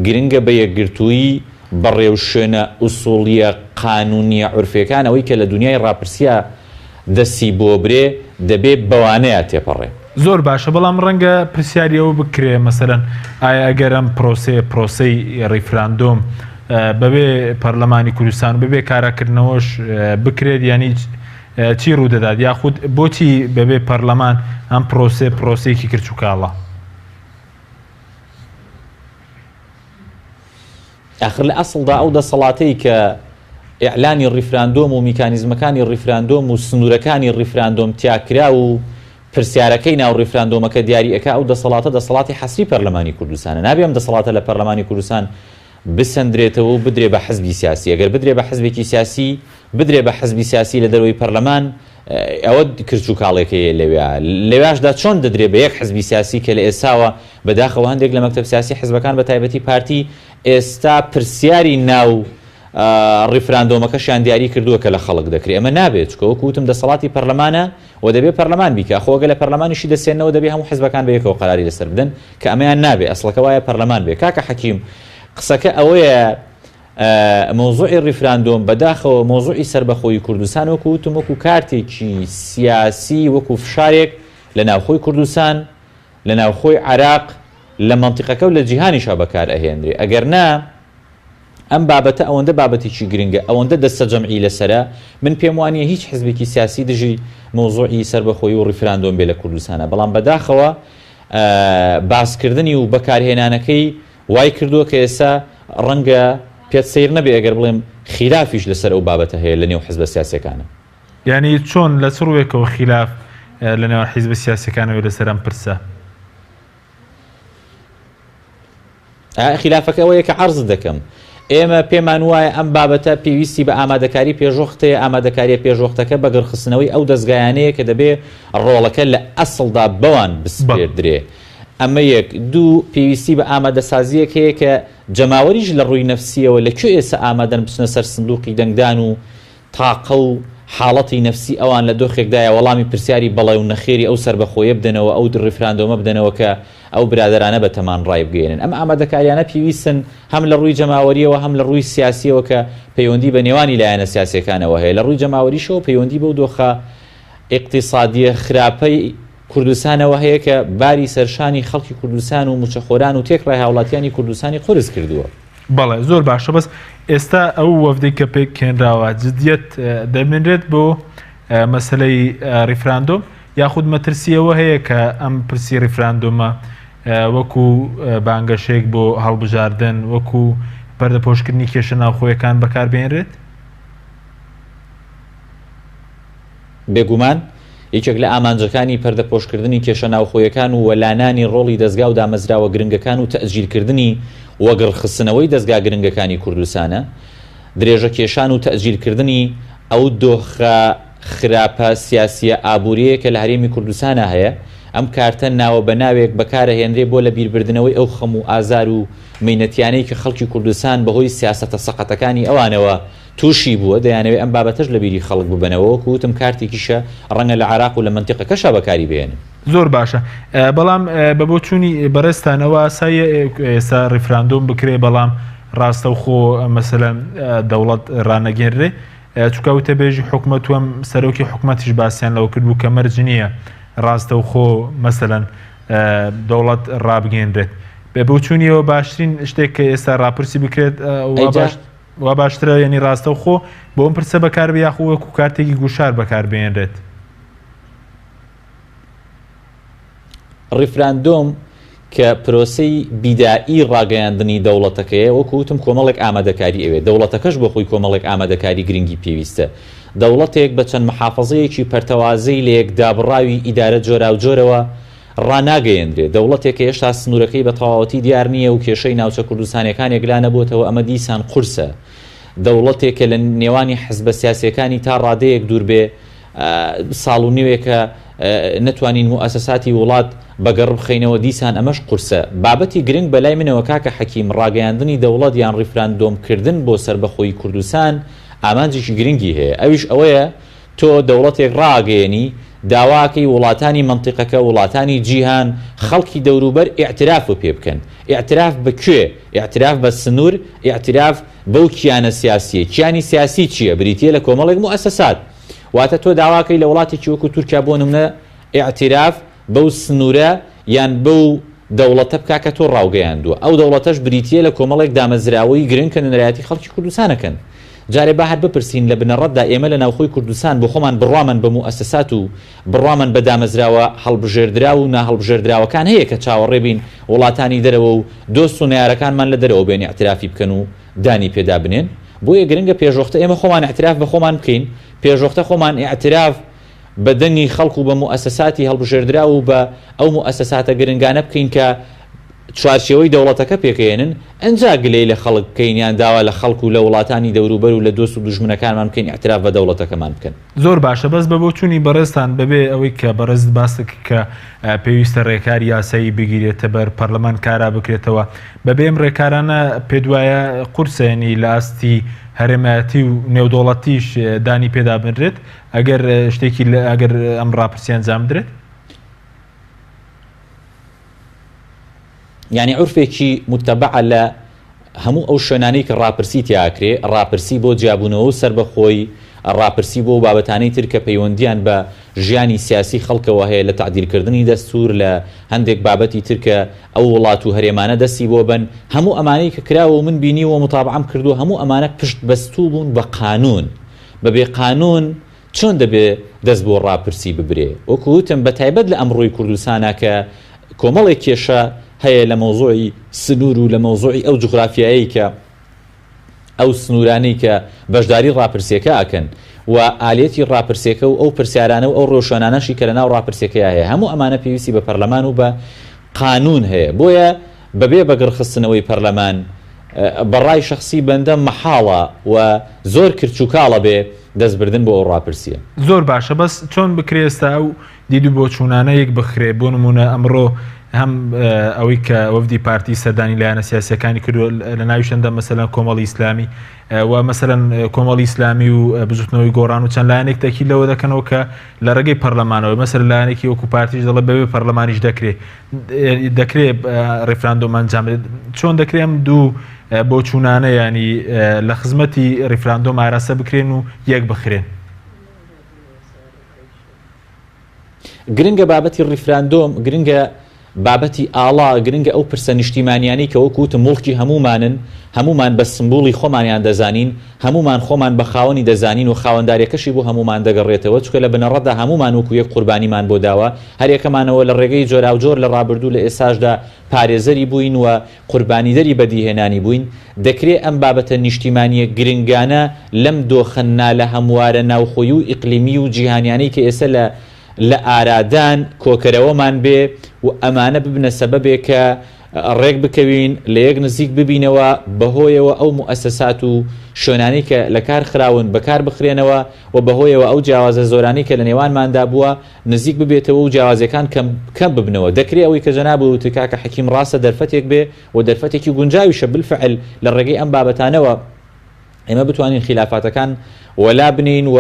گرنگە بە یەکگرتووی بەڕێو شوێنە ئوسوڵیە قانونیە عورفەکان ئەوەی کە لە دنیای ڕاپرسیە دەستی بۆ برێ دەبێت بەوانەیە تێپەڕێ زۆر باشە بەڵام ڕەنگە پرسیاریەوە بکرێ مەسەلەن ئایا ئەگەرم پرۆسەی ڕیفراندۆم بەبێ پەرلەمانی کوردستان ببێ کاراکردنەوەش بکرێت یانی چی ڕوودەدات یاخود بۆچی بەبێ پەرلەمان ئەم پرۆسەیەکی کرچ و کاڵە آخر لە ئەسڵدا ئەو دەسەڵاتەی کە ئیعلانی ڕیفراندۆم و میکانیزمەکانی ڕیفراندۆم و سنوورەکانی ڕیفراندۆم تیاکرا و پرسیارەکەی ناو ڕیفراندۆمەکە دیاری ئەکا ئەو دەسەڵاتی حەسری پەرلەمانی کوردستانە. نابێ ئەم دەسەڵاتە لە پەرلەمانی کوردستان بسەندرێتەوە و بدرێ بە حزبی سیاسی. ئەگەر بدرێ بە حزبێکی سیاسی بدرێ بە حزبی سیاسی لە دەروی پەرلەمان ئەوە کرچ و کاڵێکەیە لەوێشدا چۆن دەدرێ بە یەک حزبی سیاسی کە لە ئێستاوە بەداخەوە هەندێک لە مەکتەب سیاسی حزبەکان بە تایبەتی پارتی ئێستا پرسیاری ناو ڕیفراندۆمەکەشیان دیاری کردووە کە لە خەڵک دەکرێت. ئەمە نابێت چکە وەکوتم دەسەڵاتی پەرلەمانە و دەبێت پەرلەمان بیکە خۆگە لە پەرلەمانیشی دەسێنەوە دەبێت هەموو حزبەکان بە یەکەوە قەراری لەسەر بدەن کە ئەمەیان نابێت ئەسڵەکە وایە پەرلەمان بێ. کاکە حەکیم قسەکە ئەوەیە مۆزوعی ڕیفراندۆم بەداخەوە مۆزوعی سربەخۆی کوردستان وەکوتم وەکو کارتێکی سیاسی وەکو فشارێک لە ناوخۆی کوردستان لە ناوخۆی عراق لە منتیقەکە و لە جیهانیشا بەکار ئەهێنرێ. ئەگەر نا ئەم بابەتە ئەوەندە بابەتێکی گرنگە ئەوەندە دەستە جەمعی لەسرە من پێم وانییە هیچ حزبێکی سیاسی دژی مۆزوعی سربەخۆی و ڕیفراندۆم بێ لە کوردستانە. بەڵام بەداخەوە باسکردنی و بەکارهێنانەکەی وای کردووە کە ئێستا ڕەنگە پێت سیر نەبێ ئەگەر بڵێم خلافیش لەسەر ئەو بابەتە هەیە لە نێو حزبە سیاسیەکانە. یعنی چۆن لە چڕوێکەوە خلاف لە نێو حیزبە سیاسیەکانەوە لەسەر ئەم پرسە خلافەکە ئەوەیە کە عەرز دەکەم ئێمە پێمان وایە ئەم بابەتە پێویستی بە ئامادەکاری پێشوەختەیە ئامادەکاریە پێشوەختەکە بەگەڕخستنەوەی ئەو دەستگایانەیە کە دەبێ ڕۆڵەکە لە ئەسڵدا بەوان بسپێردرێ. ئەمە یەک دوو پێویستی بە ئامادەسازیەک هەیە کە جەماوەریش لە ڕووی نەفسیەوە لەکوێ ئێستا ئامادەن بچنە سەر سندوقی دەنگدان و تاقە و حاڵەتی نەفسی ئەوان لە دۆخێکدایە وەڵامی پرسیاری بەڵێ و نەخێری ئەو سربەخۆیە بدەنەوە ئەو ڕیفراندۆمە بدەنەوە کە ئەو برادرانە بە تەمان ڕای بگەێنن. ئەم ئامادەکاریانە پێویستن هەم لە ڕووی جەماوەریەوە هەم لە ڕووی سیاسیەوە کە پەیوەندی بە نێوانی لایەنە سیاسیەکانەوە هەیە. لە ڕووی جەماوەریشەوە پەیوەندی بەو دۆخە ئیقتیسادیە خراپەی کوردستانەوە هەیە کە باری سەرشانی خەڵکی کوردستان و موچەخۆران و تێکڕای هاوڵاتیانی کوردستانی قورس کردووە. بەڵێ زۆر باشە بەس ئێستا ئەو وەفدەی کە پێکێنراوە جدیەت دەمێنرێت بۆ مەسلەی ڕیفراندۆم یاخود مەترسیەوە هەیە کە ئەم پرسی ڕیفراندۆمە وەکو بانگەشێک بۆ هەڵبژاردن وەکو پەردەپۆشکردنی کێشە ناوخۆیەکان بەکاربێنرێت؟ بێگومان یەکێک لە ئامانجەکانی پەردەپۆشکردنی کێشە ناوخۆیەکان و وەلانانی ڕۆڵی دەستگا و دامەزراوە گرنگەکان و تەجیلکردنی وەگڕخستنەوەی دەستگا گرنگەکانی کوردستانە درێژە کێشان و تەجیلکردنی ئەو دۆخە خراپە سیاسیە ئابووریەیە کە لە هەرێمی کوردستانە هەیە. ئەم کارتە ناوە بە ناوێک بەکارەهێنرێ بۆ لە بیربردنەوەی ئەو خەم و ئازار و مینەتیانەی کە خەڵکی کوردستان بەهۆی سیاسەتە سەقەتەکانی ئەوانەوە تووشی بووە دەیانەوێت ئەم بابەتەش لە بیری خەڵک ببنەوە وەکوتم کارتێکیشە ڕەنگە لە عراق و لە منتیقەکەشە بەکاری بێنن. زۆر باشە بەڵام بە بۆ چوونی بەڕێستانەوە سایە ئێستا ڕیفراندۆم بکرێ بەڵام ڕاستەوخۆ مەسەلەن دەوڵەت ڕانەگەێنرێ چکەوتە بێژی حکومەت وەم سەرۆکی حکومەتیش باسییان لەوە کرد بوو کە مەرج نییە ڕاستەوخۆ مەسەلەن دەوڵەت ڕابگەێنرێت بە بۆ چوونیەوە باشترین شتێک کە ئێستا ڕاپرسی بکرێت وا باشترە ینی ڕاستەوخۆ بۆ ئەم پرسە بەکاربێ یاخۆ وەکو کارتێکی گوشار بەکاربێنرێت. ڕیفراندۆم کە پرۆسەی بیدائی ڕاگەیاندنی دەوڵەتەکەیە وەکوتم کۆمەڵێک ئامادەکاری ئەوێ دەوڵەتەکەش بۆ خۆی کۆمەڵێک ئامادەکاری گرنگی پێویستە. دەوڵەتێک بە چەند محافەزەیەکی پەرتەوازەی لە یەک دابڕاوی ئیدارە جۆرا و جۆرەوە ڕناگەیەندرێت. دەوڵەتێک هێشتا سنوورەکەی بە تەواوەتی دیار نییە و کێشەی ناوچە کوردستانیەکانێک لا نەبووتەوە ئەمە دیسان قورسە. دەوڵەتێکە لە نێوانی حزبە سیاسیەکانی تا ڕادەیەک دوور بێ ساڵ و نیوێکە نەتوانین موئەسەساتی وڵات بەگەڕ بخەینەوە دیسان ئەمەش قورسە. بابەتی گرنگ بەلای منەوە کاکە حەکیم ڕاگەیاندنی دەوڵەت یان ڕیفراندۆمکردن بۆ سربەخۆی کوردستان ئامانجێکی گرنگی هەیە. ئەویش ئەوەیە تۆ دەوڵەتێک ڕاگەیەنی داواکەی وڵاتانی منتیقەکە وڵاتانی جیهان خەڵکی دەوروبەر ئیعتراف پێ بکەن. ئیعتراف بەکوێ؟ ئیعتراف بە سنوور، ئیعتراف بەو کیانە سیاسیە. کیانی سیاسی چییە؟ بریتیە لە کۆمەڵێک موئەسەسات. واتە تۆ داواکەی لە وڵاتێکی وەکو تورکیا بۆ نمونە ئیعتراف بەو سنوورە یان بەو دەوڵەتە بکا کە تۆ ڕاوگەیاندووە. ئەو دەوڵەتەش بریتیە لە کۆمەڵێک دامەزراوەی گرنگ کە نەرایەتی خەڵکی کوردستانەکەن. جارێ با هەر بپرسین لە بنەڕەتدا ئێمە لە ناوخۆی کوردستان بۆ خۆمان بڕوامان بە موئەسەسات و بڕوامان بە دامەزراوە هەڵبژێردرا و ناهەڵبژێردراوەکان هەیە کە چاوەڕێ بین وڵاتانی دەرەوە و دۆست و نەیارەکانمان لە دەرەوە بێن ئیعترافی بکەن و دانی پێدا بنێن بۆیە گرنگە پێشۆختە ئێمە خۆمان اعتراف بە خۆمان بکەین پێشۆختە خۆمان اعتراف بە دەنگی خەڵکو بە موئەسەساتی هەڵبژێردرا و بە ئەو موئەسەساتە گرنگانە بکەین کە چوارچێوەی دەوڵەتەکە پێکەێنن ئەنجا گلەی لە خەڵک بکەینیان داوا لە خەڵکو و لە وڵاتانی دەوروبەر و لە دۆست و دوژمنەکانمان بکەین اعتراف بە دەوڵەتەکەمان بکەن زۆر باشە بەس بە بۆ چوونی بەڕێستان بەبێ ئەوەی کە بەڕێست باستێک کە پێویستە ڕێکاری یاسایی بگیرێتە بەر پەرلەمان کارا بکرێتەوە بەبێ ئەم ڕێکارانە پێدوایە قورسێنی لە ئاستی هەرێمەتی و نێودوڵەتیش دانی پێدا بنرێت ئەگەر شتێکی ئەگەر ئەم ڕاپرسیان انجام درێت یعنی عورفێکی متبعە لە هەموو ئەو شوێنانەی کە ڕاپرسی تیاکرێ ڕاپرسی بۆ جیابوونەوە و سربەخۆی ڕاپرسی بۆ بابەتانەی تر کە پەیوەندیان بە ژیانی سیاسی خەڵکەوە هەیە لە تعدیلکردنی دەستور لە هەندێک بابەتی تر کە ئەو وڵات و هەرێمانە دەستی بۆ بن هەموو ئەمانەی کە کراوە و من بینیوە متابعەم کردو هەموو ئەمانە پشت بەستوو بوون بە قانون بەبێ قانون چۆن دەبێ دەست بۆ ڕاپرسی ببرێ وەکو وتم بە تایبەت لە ئەمڕۆی کوردستانە کە کۆمەڵێک کێشە هەیە لە مۆزوعی سنوور و لە مۆزوعی ئەو جوغرافیایی کە ئەو سنوورانەی کە بەشداری ڕاپرسیەکە ئەکەن و ئالێتی ڕاپرسیەکە و ئەو پرسیارانە و ئەو ڕۆشنانەشی کە لە ناو ڕاپرسیەکەی هەیە هەموو ئەمانە پێویستی بە پەرلەمان و بە قانون هەیە بۆیە بەبێ بەگڕخستنەوەی پەرلەمان بەڕای شخصی بەندە مەحاڵە و زۆر کرچووکاڵە بێ دەستبردن بۆ ئەو ڕاپرسیە زۆر باشە بەس چۆن بکرێستا ئەو دیدو بۆ چوونانە یەک بخرێ بۆ نمونە ئەمڕۆ هەم ئەوەی کە وەفدی پارتی سەردانی لایەنە سیاسەکانی کردو لە ناویشەندا مەسەلەن کۆمەڵی ئیسلامی و مەسەلەن کۆمەڵی ئیسلامی و بزوتنەوەی گۆڕان و چەند لایەنێک تەکی لەوە دەکەنەوە کە لە ڕێگەی پەرلەمانەوە مەسەر لایەنێکی وەکو پارتیش دەڵێ بەوێ پەرلەمانیش دەکرێت ڕێفراندۆم ئەنجام بدرێت چۆن دەکرێت ئەم دوو بۆ چوونانە ینی لە خزمەتی ڕێفراندۆم ئاراستە بکرێن و یەک بخرێن گرنگە بابەتی ڕێفراندۆم گرنگە بابەتی ئاڵا گرنگە ئەو پرسە نیشتیمانیانی کە وەکوتم مڵکی هەمومان بە سمبوڵی خۆمانیان دەزانین هەمومان خۆمان بە خاوەنی دەزانین و خاوەنداریەکەشی بۆ هەمومان دەگەڕێتەوە چکە لە بنەڕەتدا هەمومان وەکو یەک قوربانیمان بۆ داوە هەرێکەمانەوە لە ڕێگەی جۆراوجۆر لە ڕابردوو لە ئێساشدا پارێزەری بووین و قوربانیدەری بەدیهێنانی بووین دەکرێت ئەم بابەتە نیشتیمانیە گرنگانە لەم دۆخەننا لە هەموارە ناوخۆیی و ئیقلیمی و جیهانیانەی کە ئێستا لە ئارادان کۆکەرەوەمان بێ و ئەمانە ببنە سەبەبێ کە ڕێک بکەوین لە یەک نزیک ببینەوە بەهۆیەوە ئەو موئەسەسات و شوێنانەی کە لە کار خراون بەکار بخرێنەوە و بەهۆیەوە ئەو جیاوازە زۆرانەی کە لە نێوانماندا بووە نزیک ببێتەوە و جیاوازەکان کەم ببنەوە دەکرێت ئەوەی کە جەناب وتی کاکە حەکیم ڕاستە دەرفەتێک بێ و دەرفەتێکی گونجاویشە بالفعل لە ڕێگەی ئەم بابەتانەوە ئێمە بتوانین خلافاتەکان وەلا بنین و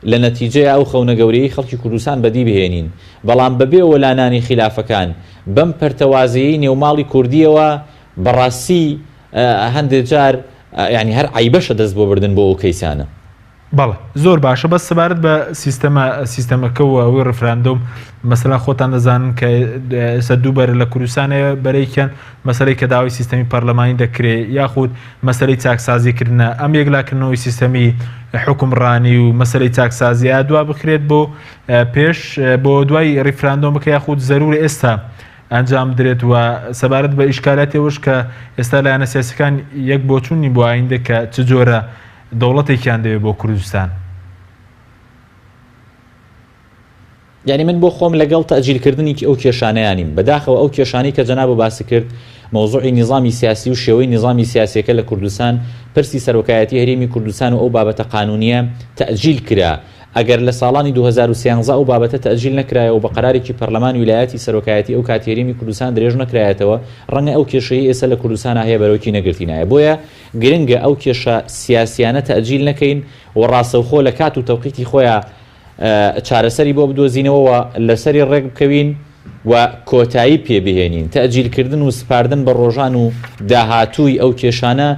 لە نەتیجەیە ئەو خەونە گەورەی خەڵکی کوردستان بەدی بهێنین بەڵام بەبێ وەلانانی خلافەکان بەم پەرتەوازەیەی نێوماڵی کوردیەوە بەڕاستی هەندێک جار ینی هەر عیبەشە دەست بۆ بردن بۆ ئەو کەیسانە بەڵێ زۆر باشە بەس سەبارەت بە سیستەمەکە و ئەوەی ڕفراندۆم مەسەلا خۆتان دەزانن کە ئێستا دووبەرە لە کوردستانەیە بەرەیکەن مەسەلەی کە داوای سیستەمی پەرلەمانی دەکرێت یاخود مەسەلەی چاکسازیکردنە ئەم یەکلاکردنەوەی سیستەمی حکومڕانی و مەسەلەی چاکسازیە دوا بخرێت بۆ پێش بۆ دوای ڕیفراندۆمەکە یاخود زەرور ئێستا ئەنجام درێت و سەبارەت بە ئیشکالاتێوەش کە ئێستا لایەنە سیاسەکان یەک بۆ چوونی بۆ ئایندە کە چ جۆرە دەوڵەتێکیان دەوێت بۆ کوردستان یعنی من بۆ خۆم لەگەڵ تەجیلکردنی ئەو کێشانەیانیم بەداخەوە ئەو کێشانەی کە جەناب باسی کرد مۆزوعی نیظامی سیاسی و شێوەی نیظامی سیاسیەکە لە کوردستان پرسی سەرۆکایەتی هەرێمی کوردستان و ئەو بابەتە قانونیە تەجیل کرا ئەگەر لە ساڵانی 2013 ئەو بابەتە تەجیل نەکرایەوە و بە قەرارێکی پەرلەمان ویلایەتی سەرۆکایەتی ئەو کاتی هەرێمی کوردستان درێژ نەکرایەتەوە ڕەنگە ئەو کێشەی ئێستا لە کوردستانە هەیە بەرەوکی نەگرتینایە بۆیە گرنگە ئەو کێشە سیاسیانە تەجیل نەکەین و ڕاستەوخۆ لە کات و تەوقیتی خۆیان چارەسەری بۆ بدۆزینەوە لەسەری ڕێک بکەوین و کۆتایی پێبهێنین تەجیلکردن و سپاردن بە ڕۆژان و داهاتووی ئەو کێشانە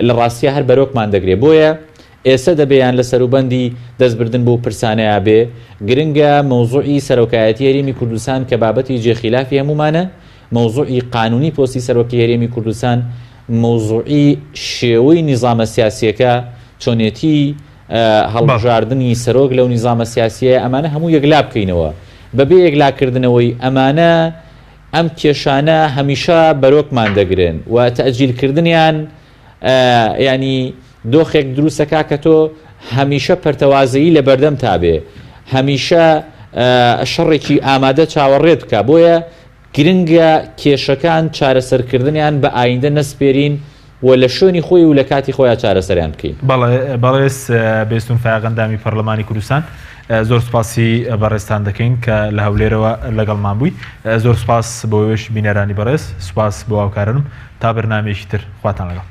لە ڕاستیە هەر بەرۆکمان دەگرێت بۆیە ئێستا دەبێیان لە سەروبەندی دەستبردن بۆ پرسانەیە بێ گرنگە مۆزوعی سەرۆکایەتی هەرێمی کوردستان کە بابەتی جێخلافی هەمومانە مۆزوعی قانونی پۆستی سەرۆکی هەرێمی کوردستان مۆزوعی شێوەی نیظامە سیاسیەکە چۆنێتی هەڵبژاردننی سەرۆک لەو نیظامە سیاسیە ئەمانە هەموو یەکلا بکەینەوە بەبێ یەکلاکردنەوەی ئەمانە ئەم کێشانە هەمیشە بەرۆکمان دەگرن و تەجیلکردنیان ینی دۆخێک دروستەکە کە تۆ هەمیشە پەرتەوازایی لە بەردەم تابێ هەمیشە شەڕێکی ئامادە چاوەڕێت بکە بۆیە گرنگە کێشەکان چارەسەرکردنیان بە ئایندە نەسپێرین و لە شوێنی خۆی و لە کاتی خۆیان چارەسەریان بکەین. بەڵێز بێستون فایقەندامی پەرلەمانی کوردستان زۆر سپاسی بەڕێستان دەکەین کە لە هەولێرەوە لەگەڵمان بوویت. زۆر سپاس بۆ وێش بینەرانی بەڕێز سپاس بۆ هاوکارانم تا بەرنامێکی تر خواتان لەگەڵ.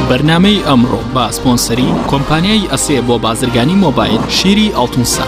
بەرنامەی ئەمڕۆ بە سپۆنسەری کۆمپانیای ئەسێ بۆ بازرگانی مۆبایل شیری ئەڵتونسا.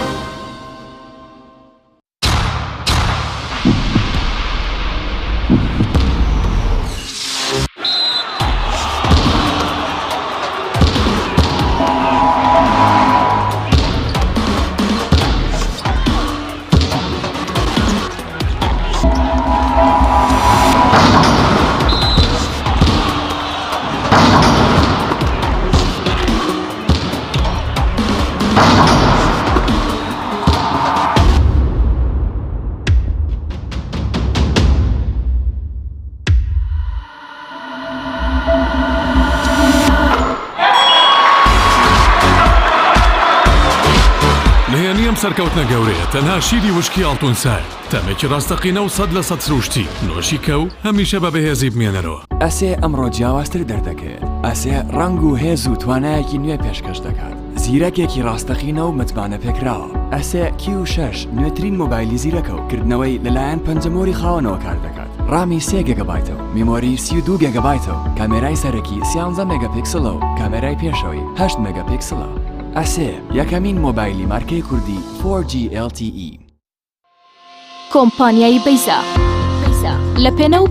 سەرکەوتنە گەورەیە تەنها شیری وشکی ئەڵتونسای تەمێکی ڕاستەقینە و 100% سروشتی نۆشی کەو هەمیشە بە بەهێزی بمێنەرەوە. ئەسێ ئەمڕۆ جیاوازتر دەردەکەوێت. ئەسێ ڕنگ و هێز و توانایەکی نوێ پێشکەش دەکات. زیرەکێکی ڕاستەقینە و متمانە پێکراوە. ئەسێ Q6 نوێترین مۆبایلی زیرەکە و کردنەوەی لەلایەن پەنجەمۆری خاوەنەوە کار دەکات. ڕامی 3 گیگابایتەوە، میمۆری 32 گیگابایتەوە، کامێرای سەرەکی 13 مێگاپیکسلە و کامێرای پێشەوەی 8 مێگاپیکسلە. ئەسێ یەکەمین مۆبایلی مارکەی کوردی 4G LTE. کۆمپانیای بەیزا لە پێنەو